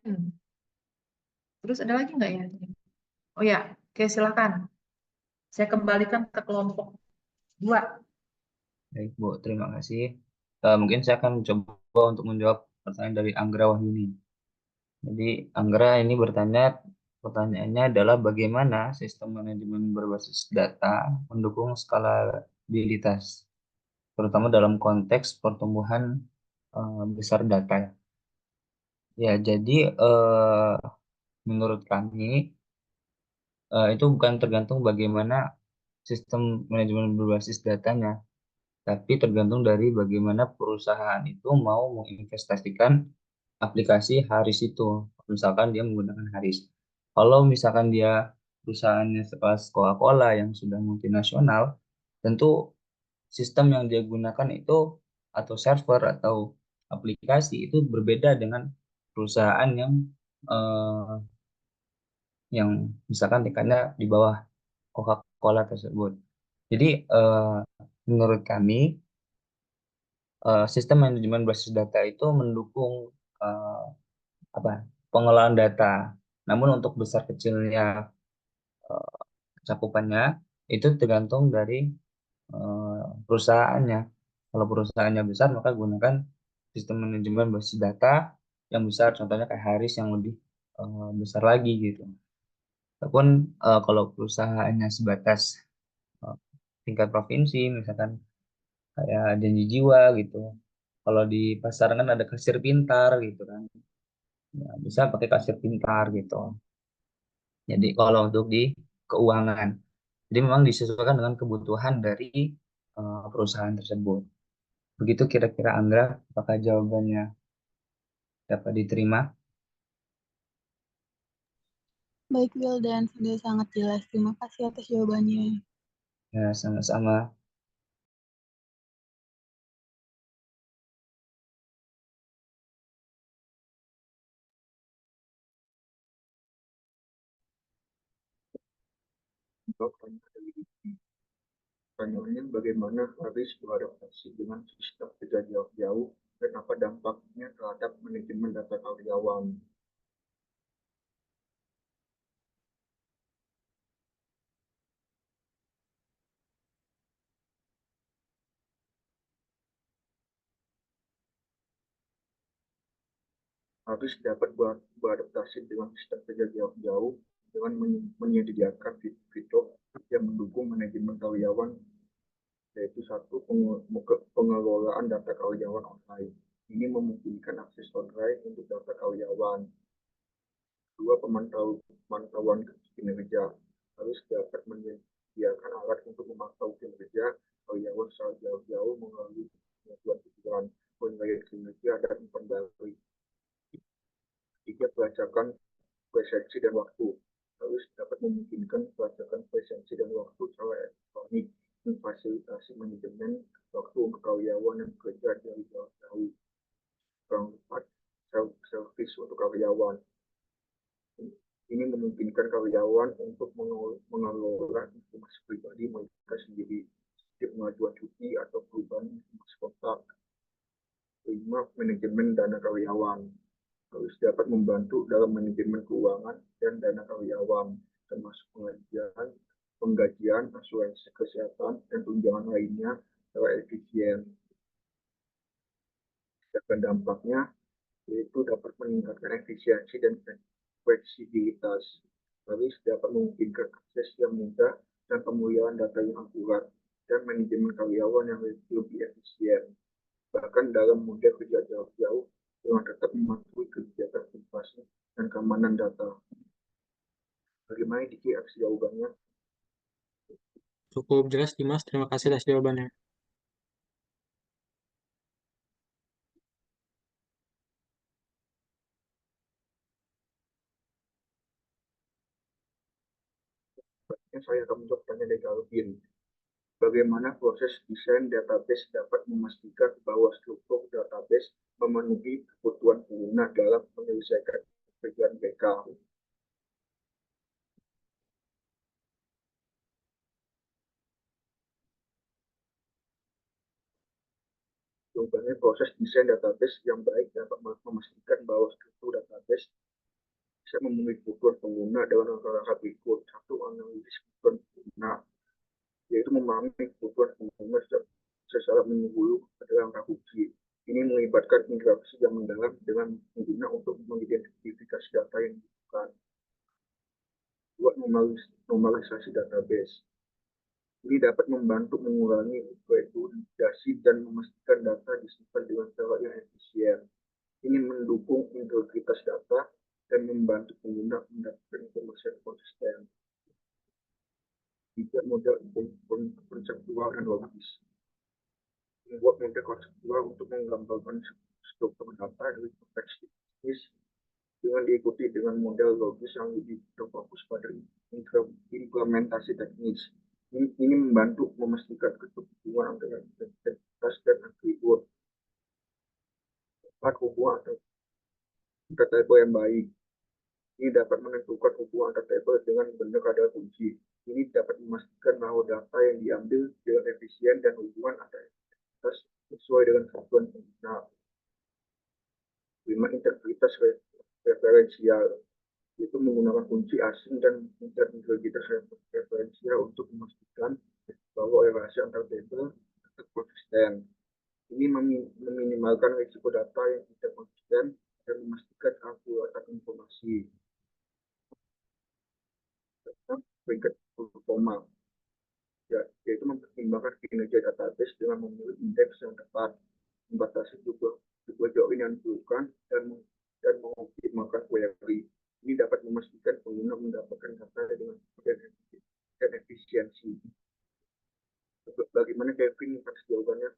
Terus ada lagi nggak ya? Oh ya, oke silakan. Saya kembalikan ke kelompok 2. Baik, Bu, terima kasih. Mungkin saya akan mencoba untuk menjawab pertanyaan dari Anggra Wahyuni. Jadi, Anggra ini pertanyaannya adalah bagaimana sistem manajemen berbasis data mendukung skalabilitas, terutama dalam konteks pertumbuhan besar data. Ya, jadi menurut kami itu bukan tergantung bagaimana sistem manajemen berbasis datanya, tapi tergantung dari bagaimana perusahaan itu mau menginvestasikan aplikasi Haris itu. Misalkan dia menggunakan Haris. Kalau misalkan dia perusahaannya sekelas Coca-Cola yang sudah multinasional, tentu sistem yang dia gunakan itu atau server atau aplikasi itu berbeda dengan perusahaan eh, yang misalkan tingkatnya di bawah Coca-Cola tersebut. Jadi menurut kami sistem manajemen basis data itu mendukung eh, apa pengelolaan data. Namun untuk besar kecilnya cakupannya itu tergantung dari perusahaannya. Kalau perusahaannya besar maka gunakan sistem manajemen basis data yang besar, contohnya kayak Haris yang lebih besar lagi gitu. Ataupun kalau perusahaannya sebatas eh, tingkat provinsi, misalkan kayak Janji Jiwa gitu. Kalau di pasaran kan ada kasir pintar gitu kan. Ya, bisa pakai kasir pintar gitu. Jadi kalau untuk di keuangan, jadi memang disesuaikan dengan kebutuhan dari perusahaan tersebut. Begitu kira-kira Angga, apakah jawabannya dapat diterima? Baik, Wildan, sudah sangat jelas. Terima kasih atas jawabannya. Ya, sama-sama. Pertanyaannya bagaimana Haris beradaptasi dengan sistem kerja jauh dan apa dampaknya terhadap manajemen data karyawan. Haris dapat beradaptasi dengan sistem kerja jauh dengan menyediakan fitur yang mendukung manajemen karyawan, yaitu satu pengelolaan data karyawan online. Ini memungkinkan akses online untuk data karyawan. Dua, pemantauan kinerja. Harus dapat menyediakan alat untuk memantau kinerja karyawan secara jauh-jauh melalui pengetahuan pikiran, penilaian kinerja, dan inventaris. Tiga, pelacakan presensi dan waktu. Harus dapat memungkinkan pelacakan presensi dan waktu secara elektronik, memfasilitasi manajemen waktu untuk karyawan yang bekerja dari jauh-jauh. Yang keempat, self-service untuk karyawan karyawan. Ini memungkinkan karyawan untuk mengelola informasi pribadi mereka sendiri, seperti pengajuan cuti atau perubahan informasi kontak. 5. Manajemen dana karyawan harus dapat membantu dalam manajemen keuangan dan dana karyawan, termasuk penggajian, asuransi kesehatan, dan tunjangan lainnya secara efisien. Sedangkan dampaknya yaitu dapat meningkatkan efisiensi dan fleksibilitas. Harus dapat memungkinkan akses yang mudah dan pemulihan data yang akurat dan manajemen karyawan yang lebih efisien. Bahkan dalam model kerja jauh-jauh dengan tetap mematuhi kegiatan privasi dan keamanan data. Bagaimana Diki atas jawabannya? Cukup jelas, Dimas. Terima kasih atas jawabannya. Saya akan menjawab pertanyaan dari Calvin. Bagaimana proses desain database dapat memastikan bahwa struktur database memenuhi kebutuhan pengguna dalam menyelesaikan pekerjaan mereka? Jawabannya, proses desain database yang baik dapat memastikan bahwa struktur database bisa memenuhi kebutuhan pengguna dengan rangka berikut. 1. Analisis kebutuhan pengguna, yaitu memahami kebutuhan pengguna secara menyeluruh pada rangka kunci. Ini melibatkan interaksi yang mendalam dengan pengguna untuk mengidentifikasi data yang dibutuhkan. 2. Normalisasi database. Ini dapat membantu mengurangi redundasi dan memastikan data disimpan dengan cara yang efisien. Ini mendukung integritas data dan membantu pengguna mendapatkan informasi yang konsisten. 3. Model konseptual dan logis. Membuat model konseptual untuk menggambarkan struktur data dari konteks bisnis dengan diikuti dengan model logis yang lebih berfokus pada implementasi teknis. Ini membantu memastikan keterhubungan antara identitas dan atribut. 4. Hubungan antar tabel yang baik. Ini dapat menentukan hubungan antar tabel dengan benar adalah kunci. Ini dapat memastikan bahwa data yang diambil dengan efisien dan hubungan antar identitas sesuai dengan kebutuhan pengguna. 5. Integritas referensial, itu menggunakan kunci asing dan integritas referensial untuk memastikan bahwa relasi antar tabel tetap konsisten. Ini meminimalkan risiko data yang tidak konsisten dan memastikan akurasi informasi. Peringkat performa, yaitu mempertimbangkan kinerja database dengan memilih indeks yang tepat, membatasi jumlah join yang diperlukan, dan mengoptimalkan query. Ini dapat memastikan pengguna mendapatkan data dengan dan efisiensi. Bagaimana Kevin atas jawabannya?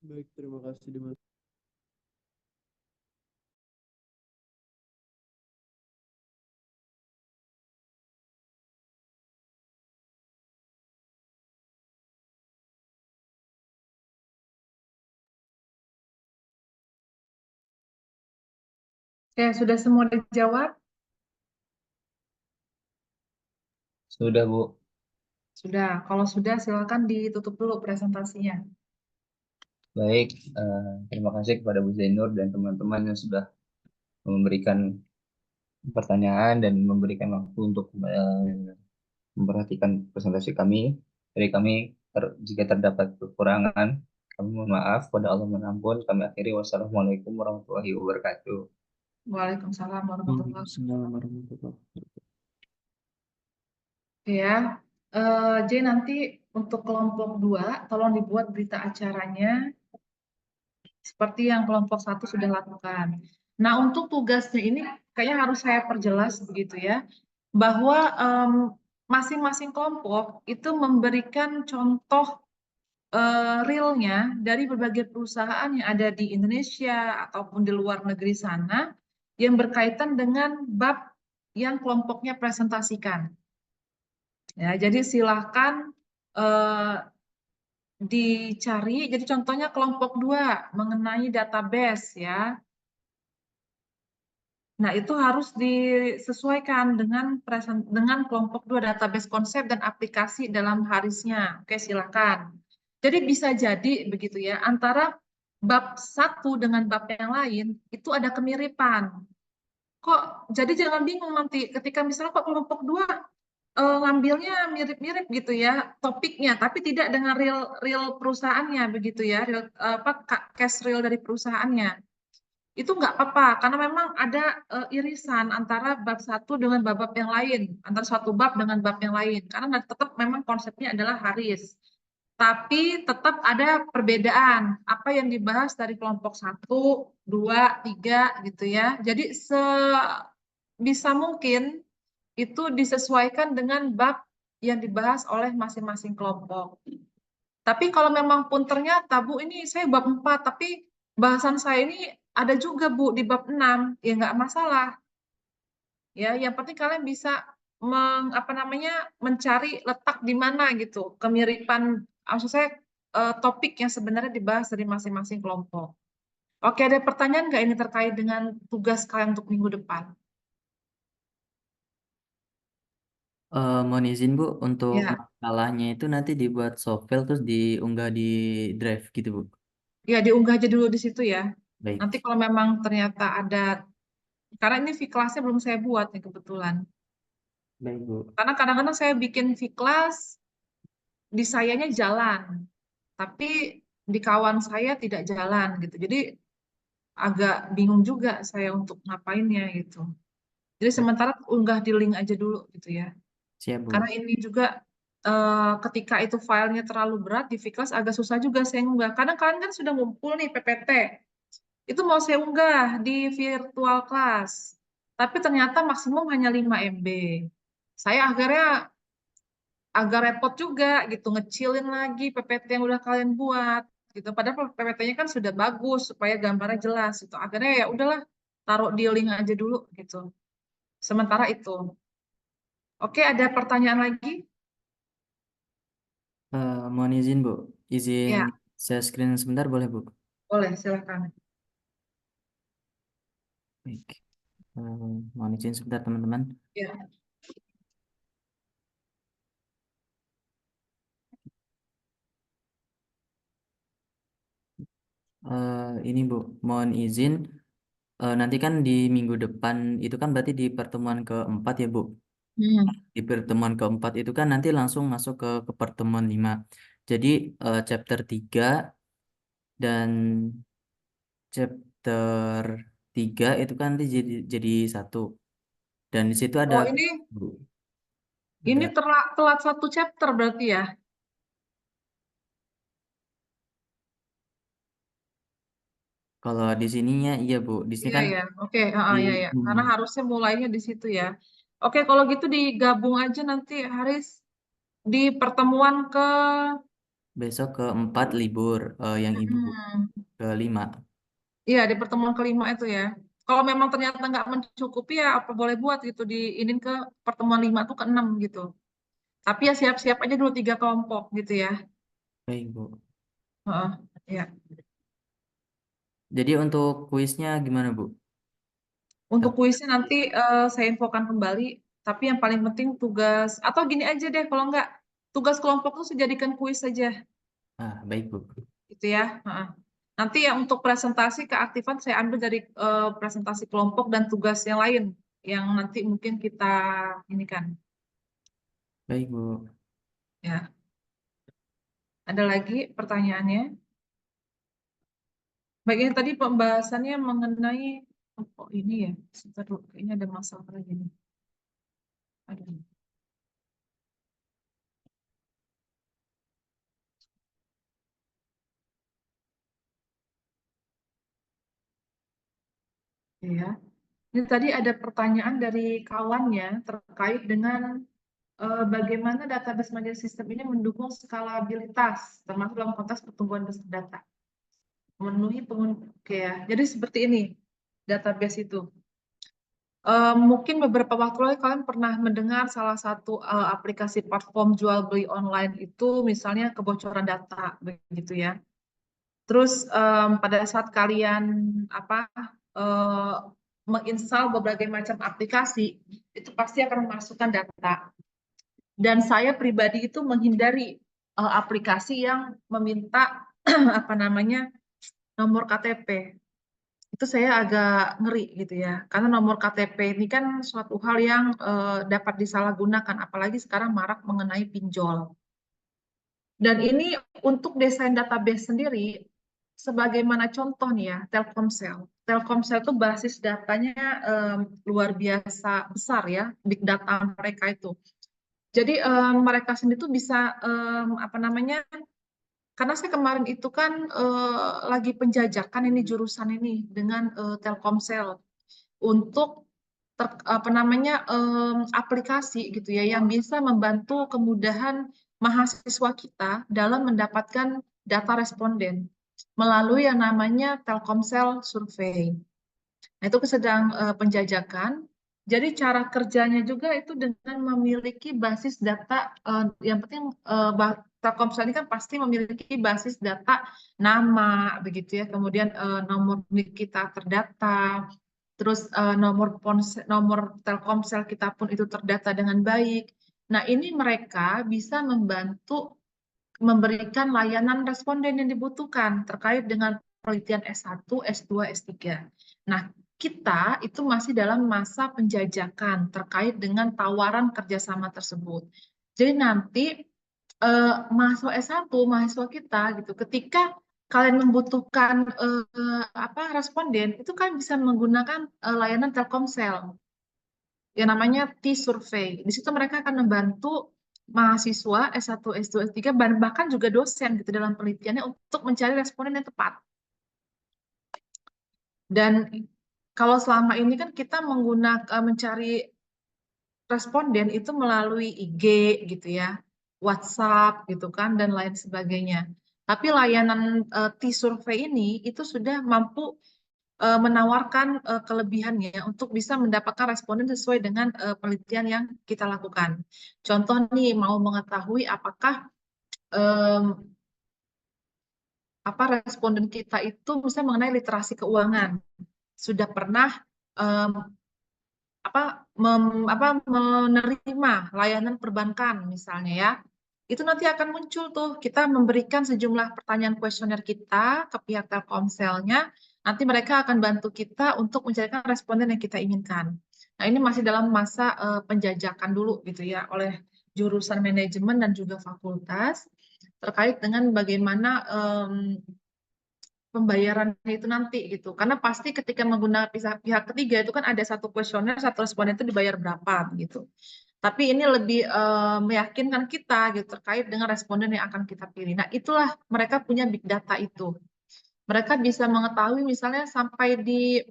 Baik, terima kasih, Dimas. Ya, sudah semua dijawab? Sudah, Bu. Sudah. Kalau sudah, silakan ditutup dulu presentasinya. Baik, terima kasih kepada Bu Zainur dan teman-teman yang sudah memberikan pertanyaan dan memberikan waktu untuk memperhatikan presentasi kami. Dari kami, jika terdapat kekurangan, kami mohon maaf. Pada Allah menampun. Kami akhiri. Wassalamualaikum warahmatullahi wabarakatuh. Waalaikumsalam warahmatullahi wabarakatuh. Waalaikumsalam warahmatullahi wabarakatuh. Ya, J nanti untuk kelompok 2, tolong dibuat berita acaranya seperti yang kelompok 1 sudah lakukan. Nah, untuk tugasnya ini kayaknya harus saya perjelas begitu ya, bahwa masing-masing kelompok itu memberikan contoh realnya dari berbagai perusahaan yang ada di Indonesia ataupun di luar negeri sana yang berkaitan dengan bab yang kelompoknya presentasikan. Ya, jadi silakan dicari. Jadi contohnya kelompok 2 mengenai database ya. Nah, itu harus disesuaikan dengan kelompok 2 database konsep dan aplikasi dalam harisnya. Oke, silakan. Jadi bisa jadi begitu ya, antara bab 1 dengan bab yang lain itu ada kemiripan. Kok jadi jangan bingung nanti ketika misalnya kok kelompok 2 ngambilnya mirip-mirip gitu ya topiknya, tapi tidak dengan real perusahaannya begitu ya, case real dari perusahaannya. Itu nggak apa-apa karena memang ada irisan antara bab 1 dengan bab yang lain, antara suatu bab dengan bab yang lain, karena tetap memang konsepnya adalah haris. Tapi tetap ada perbedaan apa yang dibahas dari kelompok 1, 2, 3 gitu ya. Jadi sebisa mungkin itu disesuaikan dengan bab yang dibahas oleh masing-masing kelompok. Tapi kalau memang pun ternyata, Bu, ini saya bab 4, tapi bahasan saya ini ada juga, Bu, di bab 6, ya nggak masalah. Ya, yang penting kalian bisa mencari letak di mana gitu, kemiripan, maksud saya topik yang sebenarnya dibahas dari masing-masing kelompok. Oke, ada pertanyaan nggak ini terkait dengan tugas kalian untuk minggu depan? Mohon izin Bu, untuk Ya, makalahnya itu nanti dibuat soft file terus diunggah di drive gitu Bu. ya diunggah aja dulu di situ ya. Baik, Nanti kalau memang ternyata ada, karena ini V-kelasnya belum saya buat nih kebetulan. baik Bu. Karena kadang-kadang saya bikin V-kelas, di sayanya jalan, tapi di kawan saya tidak jalan gitu. Jadi agak bingung juga saya untuk ngapainnya gitu. Jadi sementara unggah di link aja dulu gitu ya. Siap Bu. Karena ini juga ketika itu filenya terlalu berat di V-kelas agak susah juga saya unggah. Kadang kalian kan sudah ngumpul nih PPT. Itu mau saya unggah di virtual class. Tapi ternyata maksimum hanya 5 MB. Saya akhirnya agak repot juga gitu, ngecilin lagi PPT yang udah kalian buat gitu. Padahal PPT-nya kan sudah bagus supaya gambarnya jelas gitu. Akhirnya ya udahlah, taruh di link aja dulu gitu. Sementara itu. Oke, ada pertanyaan lagi? Mohon izin Bu, izin Ya, share screen sebentar boleh Bu? boleh, silakan. Baik. Mohon izin sebentar teman-teman. Ya. Ini Bu, mohon izin. Nanti kan di minggu depan itu kan berarti di pertemuan keempat ya Bu. Hmm. Di pertemuan keempat itu kan nanti langsung masuk ke pertemuan 5. Jadi chapter 3 dan chapter 3 itu kan nanti jadi satu. Dan di situ ada Oh, ini Bu. ini Ada telat 1 chapter berarti ya? kalau di sininya iya Bu. Di sini Iya kan ya. Oke, di iya ya. Karena harusnya mulainya di situ ya. Oke, kalau gitu digabung aja nanti Haris di pertemuan ke besok keempat libur yang Ibu Hmm. kelima. Iya, di pertemuan kelima itu ya. Kalau memang ternyata nggak mencukupi ya apa boleh buat gitu diinin ke pertemuan 5 tuh ke 6 gitu. Tapi ya siap-siap aja dulu 3 kelompok gitu ya. Baik Bu. Heeh, ya. Jadi untuk kuisnya gimana Bu? Untuk kuisnya nanti saya infokan kembali. Tapi yang paling penting tugas atau gini aja deh kalau nggak tugas kelompok tuh saya jadikan kuis saja Baik Bu. gitu ya. Heeh. Nanti yang untuk presentasi keaktifan saya ambil dari presentasi kelompok dan tugas yang lain yang nanti mungkin kita ini kan Baik Bu. ya. Ada lagi pertanyaannya? Baik, ini tadi pembahasannya mengenai oh ini ya. Sebentar dulu, kayaknya ada masalah lagi nih. Aduh. Ya. Ini tadi ada pertanyaan dari kawannya terkait dengan bagaimana database manajemen sistem ini mendukung skalabilitas, termasuk dalam konteks pertumbuhan besar data. Memenuhi Oke ya. Jadi seperti ini database itu. Mungkin beberapa waktu lalu kalian pernah mendengar salah satu aplikasi platform jual beli online itu misalnya kebocoran data begitu ya. Terus pada saat kalian menginstal berbagai macam aplikasi, itu pasti akan memasukkan data. Dan saya pribadi itu menghindari aplikasi yang meminta apa namanya nomor KTP. Itu saya agak ngeri gitu ya, karena nomor KTP ini kan suatu hal yang dapat disalahgunakan, apalagi sekarang marak mengenai pinjol. Dan ini untuk desain database sendiri, sebagaimana contoh nih ya, Telkomsel. Telkomsel itu basis datanya luar biasa besar ya, big data mereka itu. Jadi mereka sendiri tuh bisa apa namanya? Karena saya kemarin itu kan lagi penjajakan ini jurusan ini dengan Telkomsel untuk apa namanya aplikasi gitu ya yang bisa membantu kemudahan mahasiswa kita dalam mendapatkan data responden melalui yang namanya Telkomsel Survey. Nah, itu sedang penjajakan. Jadi cara kerjanya juga itu dengan memiliki basis data, yang penting Telkomsel ini kan pasti memiliki basis data nama, begitu ya, kemudian nomor milik kita terdata, terus nomor Telkomsel kita pun itu terdata dengan baik. Nah, ini mereka bisa membantu memberikan layanan responden yang dibutuhkan terkait dengan penelitian S1, S2, S3. Nah, kita itu masih dalam masa penjajakan terkait dengan tawaran kerjasama tersebut. Jadi nanti mahasiswa S1, mahasiswa kita gitu, ketika kalian membutuhkan responden, itu kan bisa menggunakan layanan Telkomsel yang namanya T-Survey. Di situ mereka akan membantu mahasiswa S1, S2, S3, bahkan juga dosen gitu dalam penelitiannya untuk mencari responden yang tepat. Dan kalau selama ini kan kita menggunakan mencari responden itu melalui IG gitu ya, WhatsApp gitu kan, dan lain sebagainya. Tapi layanan T-Survey ini itu sudah mampu menawarkan kelebihannya untuk bisa mendapatkan responden sesuai dengan penelitian yang kita lakukan. Contoh nih, mau mengetahui apakah responden kita itu misalnya mengenai literasi keuangan, sudah pernah menerima layanan perbankan misalnya ya, itu nanti akan muncul tuh, kita memberikan sejumlah pertanyaan kuesioner kita ke pihak Telkomselnya, nanti mereka akan bantu kita untuk mencarikan responden yang kita inginkan. Nah, ini masih dalam masa penjajakan dulu gitu ya, oleh jurusan manajemen dan juga fakultas, terkait dengan bagaimana pembayarannya itu nanti gitu. Karena pasti ketika menggunakan pihak ketiga itu kan ada satu kuesioner, satu responden itu dibayar berapa gitu. Tapi ini lebih meyakinkan kita gitu terkait dengan responden yang akan kita pilih. Nah, itulah mereka punya big data itu. Mereka bisa mengetahui misalnya sampai di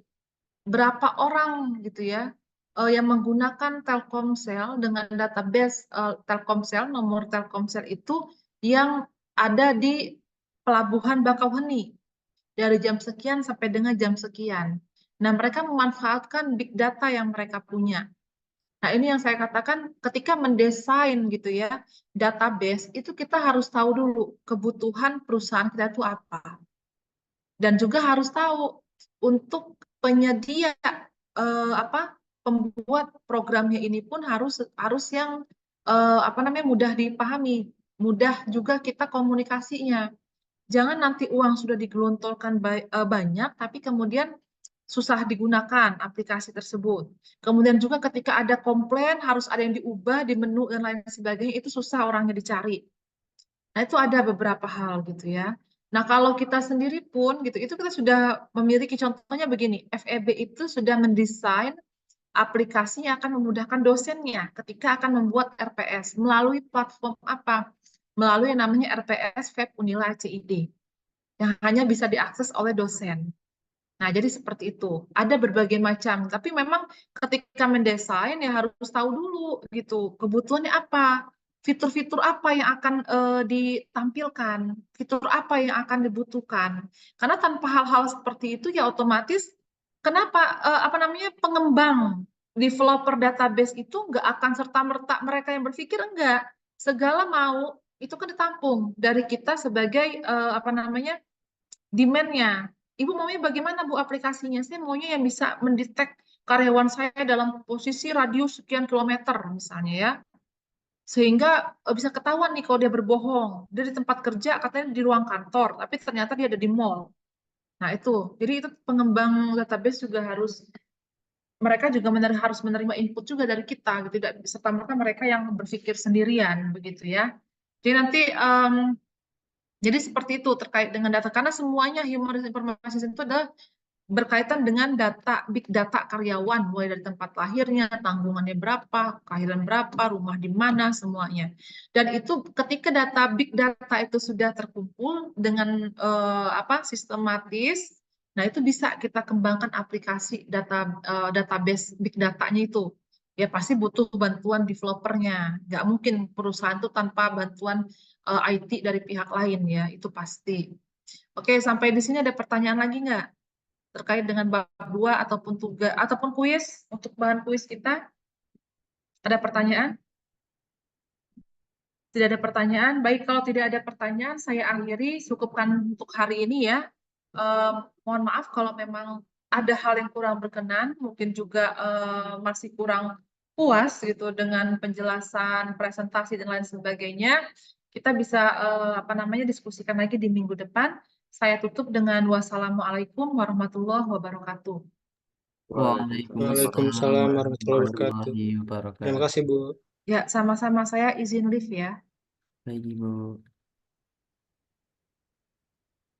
berapa orang gitu ya yang menggunakan Telkomsel dengan database Telkomsel, nomor Telkomsel itu yang ada di Pelabuhan Bakauheni dari jam sekian sampai dengan jam sekian. Nah, mereka memanfaatkan big data yang mereka punya. Nah, ini yang saya katakan ketika mendesain gitu ya, database itu kita harus tahu dulu kebutuhan perusahaan kita itu apa. Dan juga harus tahu untuk penyedia pembuat programnya ini pun harus yang mudah dipahami, mudah juga kita komunikasinya. Jangan nanti uang sudah digelontorkan banyak, tapi kemudian susah digunakan aplikasi tersebut. Kemudian juga ketika ada komplain, harus ada yang diubah di menu dan lain sebagainya, itu susah orangnya dicari. Nah, itu ada beberapa hal gitu ya. Nah, kalau kita sendiri pun gitu, itu kita sudah memiliki contohnya begini, FEB itu sudah mendesain aplikasi yang akan memudahkan dosennya ketika akan membuat RPS melalui platform apa? Melalui yang namanya RPS Web Unila CID yang hanya bisa diakses oleh dosen. Nah, jadi seperti itu. Ada berbagai macam, tapi memang ketika mendesain ya harus tahu dulu gitu, kebutuhannya apa, fitur-fitur apa yang akan ditampilkan, fitur apa yang akan dibutuhkan. Karena tanpa hal-hal seperti itu ya otomatis kenapa pengembang developer database itu nggak akan serta-merta mereka yang berpikir enggak. Segala mau itu kan ditampung dari kita sebagai demand-nya. Ibu maunya bagaimana Bu aplikasinya? Saya maunya yang bisa mendetek karyawan saya dalam posisi radius sekian kilometer misalnya ya. Sehingga bisa ketahuan nih kalau dia berbohong. Dia di tempat kerja katanya di ruang kantor, tapi ternyata dia ada di mall. Nah, itu. Jadi itu pengembang database juga mereka juga harus menerima input juga dari kita, gitu. Tidak serta-merta mereka yang berpikir sendirian, begitu ya. Jadi nanti jadi seperti itu terkait dengan data, karena semuanya human resource information system itu adalah berkaitan dengan data, big data karyawan, mulai dari tempat lahirnya, tanggungannya berapa, kelahiran berapa, rumah di mana, semuanya. Dan itu ketika data big data itu sudah terkumpul dengan sistematis, nah itu bisa kita kembangkan aplikasi database big datanya itu. Ya pasti butuh bantuan developernya. Nggak mungkin perusahaan itu tanpa bantuan IT dari pihak lain ya, itu pasti. Oke, sampai di sini ada pertanyaan lagi nggak? Terkait dengan bab 2 ataupun tugas ataupun kuis untuk bahan kuis kita. Ada pertanyaan? Tidak ada pertanyaan. Baik, kalau tidak ada pertanyaan, saya akhiri, cukupkan untuk hari ini ya. Mohon maaf kalau memang ada hal yang kurang berkenan, mungkin juga masih kurang puas gitu dengan penjelasan, presentasi dan lain sebagainya. Kita bisa diskusikan lagi di minggu depan. Saya tutup dengan wassalamualaikum warahmatullahi wabarakatuh. Waalaikumsalam warahmatullahi wabarakatuh. warahmatullahi Terima wabarakatuh. kasih, Bu. Ya, sama-sama, saya izin live ya. Baik, Ibu.